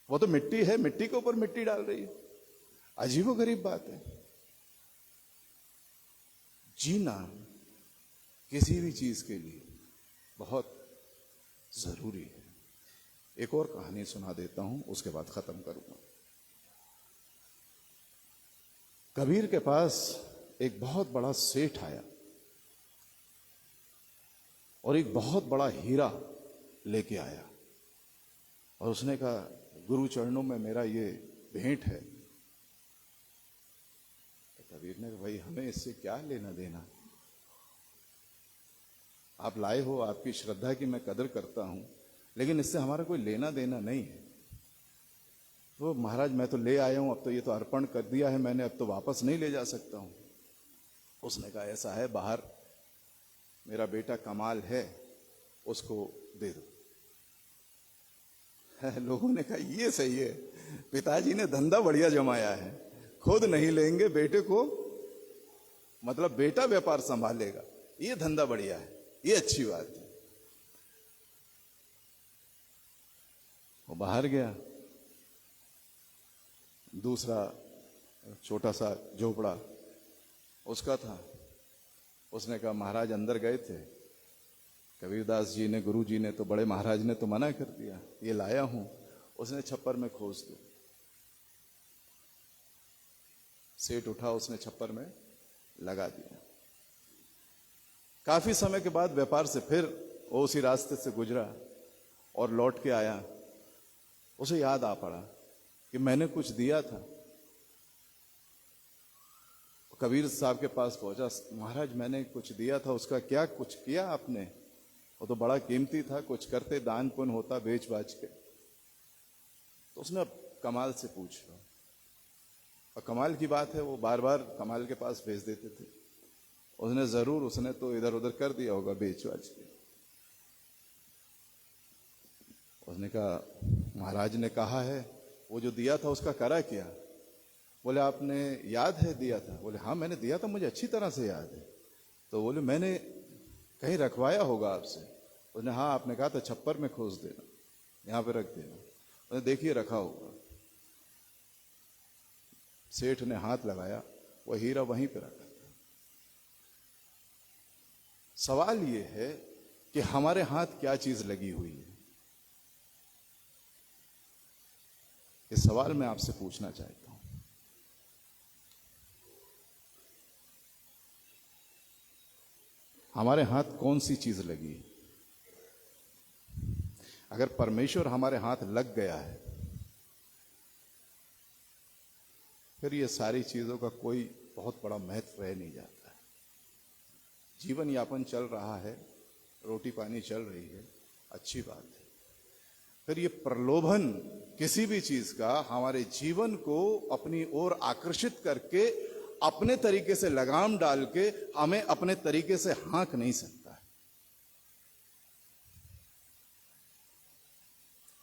वो तो मिट्टी है, मिट्टी के ऊपर मिट्टी डाल रही है। अजीबोगरीब बात है। जीना किसी भी चीज के लिए बहुत जरूरी है। एक और कहानी सुना देता हूं, उसके बाद खत्म करूंगा। कबीर के पास एक बहुत बड़ा सेठ आया और एक बहुत बड़ा हीरा लेके आया और उसने कहा गुरु चरणों में मेरा ये भेंट है। तो कबीर ने कहा भाई हमें इससे क्या लेना देना, आप लाए हो, आपकी श्रद्धा की मैं कदर करता हूं, लेकिन इससे हमारा कोई लेना देना नहीं है। तो महाराज मैं तो ले आया हूं, अब तो ये तो अर्पण कर दिया है मैंने, अब तो वापस नहीं ले जा सकता हूं। उसने कहा ऐसा है, बाहर मेरा बेटा कमाल है, उसको दे दो। लोगों ने कहा ये सही है, पिताजी ने धंधा बढ़िया जमाया है, खुद नहीं लेंगे बेटे को, मतलब बेटा व्यापार संभालेगा, ये धंधा बढ़िया है, ये अच्छी बात है। वो बाहर गया, दूसरा छोटा सा झोपड़ा उसका था। उसने कहा महाराज अंदर गए थे, कबीरदास जी ने, गुरु जी ने तो, बड़े महाराज ने तो मना कर दिया, ये लाया हूं। उसने छप्पर में खोस दिया। सेठ उठा, उसने छप्पर में लगा दिया। काफी समय के बाद व्यापार से फिर वो उसी रास्ते से गुजरा और लौट के आया। उसे याद आ पड़ा कि मैंने कुछ दिया था। कबीर साहब के पास पहुंचा, महाराज मैंने कुछ दिया था, उसका क्या कुछ किया आपने? वो तो बड़ा कीमती था, कुछ करते दान पुण्य होता बेच बाच के। तो उसने अब कमाल से पूछ लो, और कमाल की बात है, वो बार बार कमाल के पास भेज देते थे। उसने जरूर, उसने तो इधर उधर कर दिया होगा बेच बाच के। उसने कहा महाराज ने कहा है वो जो दिया था उसका करा क्या? बोले आपने याद है दिया था? बोले हाँ मैंने दिया था, मुझे अच्छी तरह से याद है। तो बोले मैंने कहीं रखवाया होगा आपसे? उसने हाँ आपने कहा था छप्पर में खोस देना, यहां पे रख देना। उसने देखिए रखा होगा। सेठ ने हाथ लगाया, वो हीरा वहीं पे रखा था। सवाल ये है कि हमारे हाथ क्या चीज लगी हुई है? इस सवाल मैं आपसे पूछना चाहता हूं। हमारे हाथ कौन सी चीज लगी? अगर परमेश्वर हमारे हाथ लग गया है, फिर ये सारी चीजों का कोई बहुत बड़ा महत्व रह नहीं जाता है। जीवन यापन चल रहा है, रोटी पानी चल रही है, अच्छी बात है। फिर ये प्रलोभन किसी भी चीज का हमारे जीवन को अपनी ओर आकर्षित करके अपने तरीके से लगाम डाल के हमें अपने तरीके से हाँक नहीं सकता है।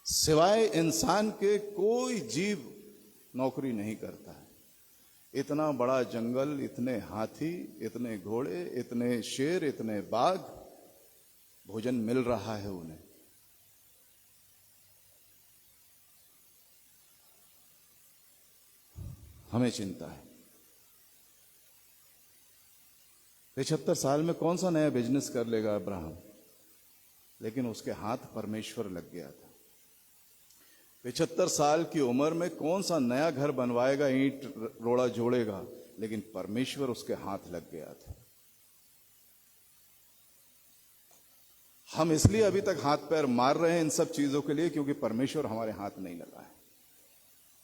सिवाय इंसान के कोई जीव नौकरी नहीं करता है। इतना बड़ा जंगल, इतने हाथी, इतने घोड़े, इतने शेर, इतने बाघ, भोजन मिल रहा है उन्हें। हमें चिंता है। 75 साल में कौन सा नया बिजनेस कर लेगा अब्राहम? लेकिन उसके हाथ परमेश्वर लग गया था। 75 साल की उम्र में कौन सा नया घर बनवाएगा, ईंट रोड़ा जोड़ेगा, लेकिन परमेश्वर उसके हाथ लग गया था। हम इसलिए अभी तक हाथ पैर मार रहे हैं इन सब चीजों के लिए, क्योंकि परमेश्वर हमारे हाथ नहीं लगा है।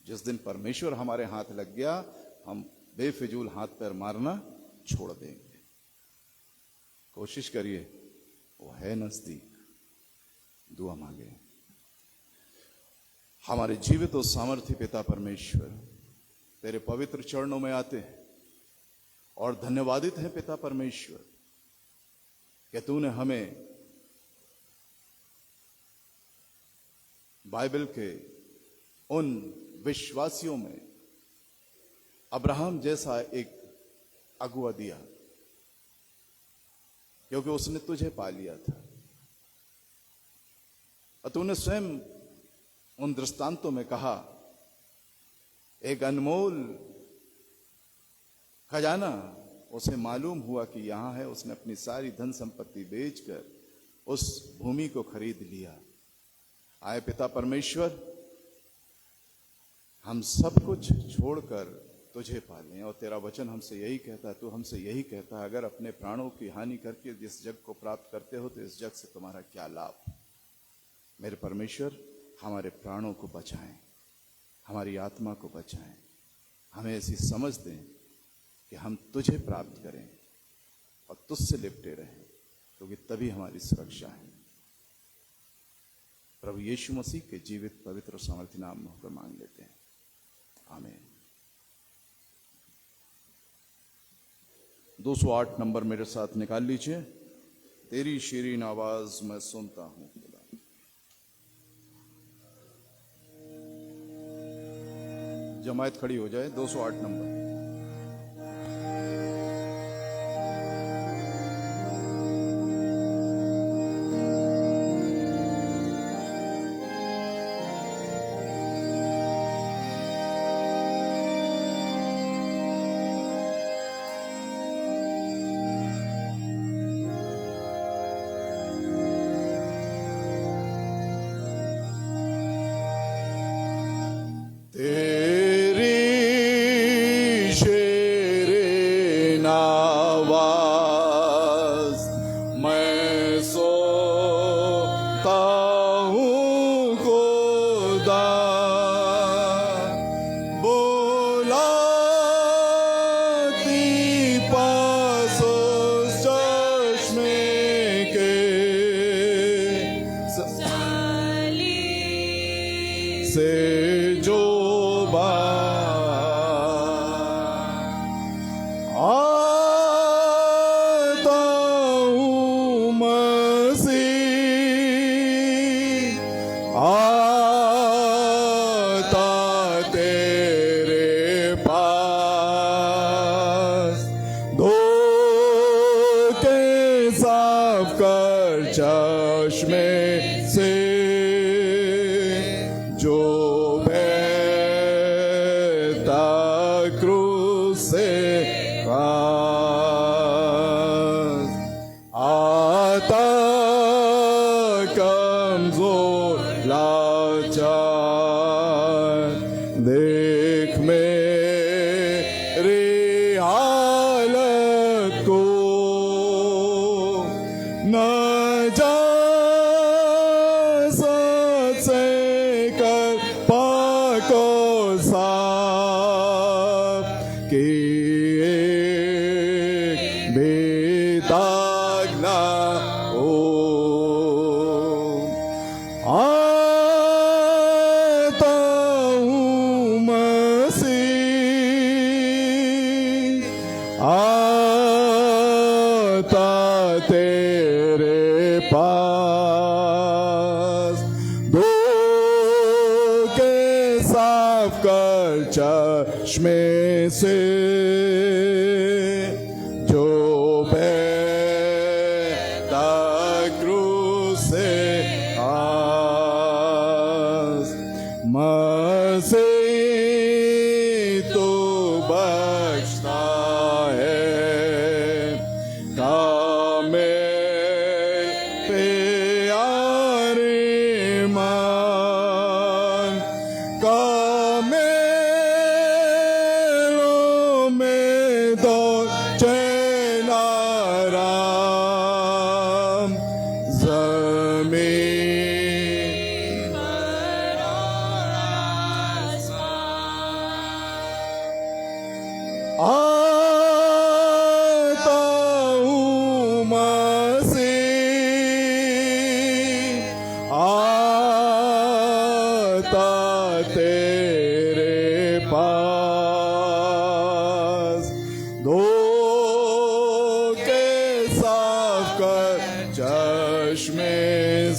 जिस दिन परमेश्वर हमारे हाथ लग गया, हम बेफिजूल हाथ पैर मारना छोड़ देंगे। कोशिश करिए, वो है नजदीक। दुआ मांगे। हमारे जीवित और सामर्थ्य पिता परमेश्वर, तेरे पवित्र चरणों में आते हैं और धन्यवादित हैं पिता परमेश्वर कि तूने हमें बाइबल के उन विश्वासियों में अब्राहम जैसा एक अगुआ दिया, क्योंकि उसने तुझे पा लिया था। और तूने स्वयं उन दृष्टांतों में कहा, एक अनमोल खजाना उसे मालूम हुआ कि यहां है। उसने अपनी सारी धन संपत्ति बेचकर उस भूमि को खरीद लिया। आए पिता परमेश्वर, हम सब कुछ छोड़कर तुझे पालें। और तेरा वचन हमसे यही कहता है, तू हमसे यही कहता है, अगर अपने प्राणों की हानि करके जिस जग को प्राप्त करते हो तो इस जग से तुम्हारा क्या लाभ। मेरे परमेश्वर, हमारे प्राणों को बचाएं, हमारी आत्मा को बचाएं। हमें ऐसी समझ दें कि हम तुझे प्राप्त करें और तुझसे लिपटे रहें, क्योंकि तभी हमारी सुरक्षा है। प्रभु यीशु मसीह के जीवित, पवित्र और सामर्थ्य नाम में होकर मांग लेते हैं, आमीन। 208 नंबर मेरे साथ निकाल लीजिए। तेरी शीरीन आवाज मैं सुनता हूं खुदा। जमायत खड़ी हो जाए, 208 नंबर। तेरी शेरे नावाज मैं सोता हूँ खुदा, बुलाती पास उस चश्मे के से जो आता हूँ मसीह, आता तेरे पास, धो के साफ कर चश्मे से जो बहता क्रूस से आता कमजोर लाचार, देख मेरी हालत को, नजासत से कर पाको साफ, कि बेदाग ना हो। आता हूँ मसीह, आता तेरे पास, धो के साफ कर चश्मे से जो बहता क्रूस से मसीह तो बख्शता है, कामिल प्यारे मान, कामिलों में दो चैन आराम, ज़मीन आता हूँ मसीह, आता तेरे पास, धो के साफ कर चश्मे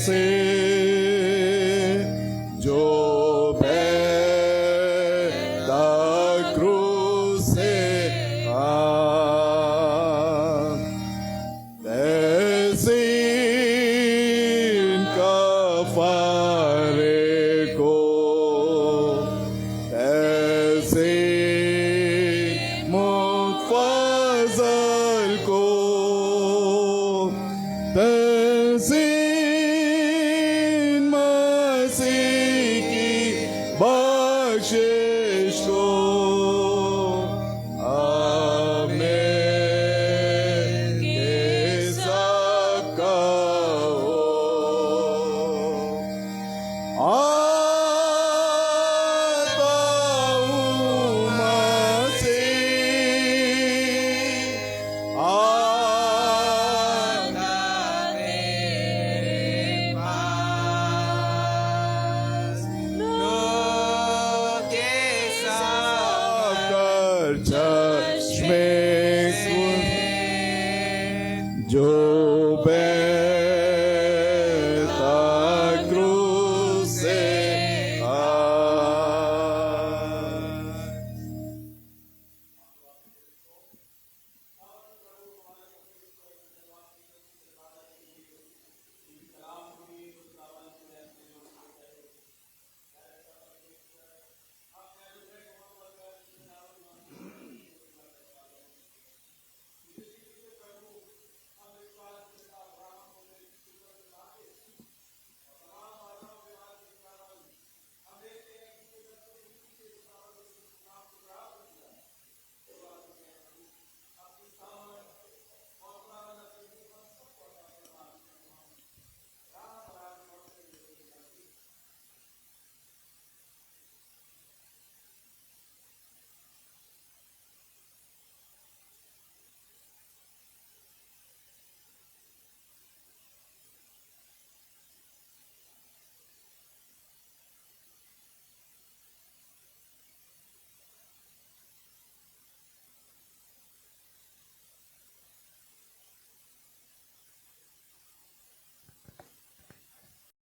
से जो बहता क्रूस से तहसीन कफ़ारे को, तहसीन मुफ़ज़ल को, तहसीन मसीह की बख्शिश को, आमीन ये सब कहो।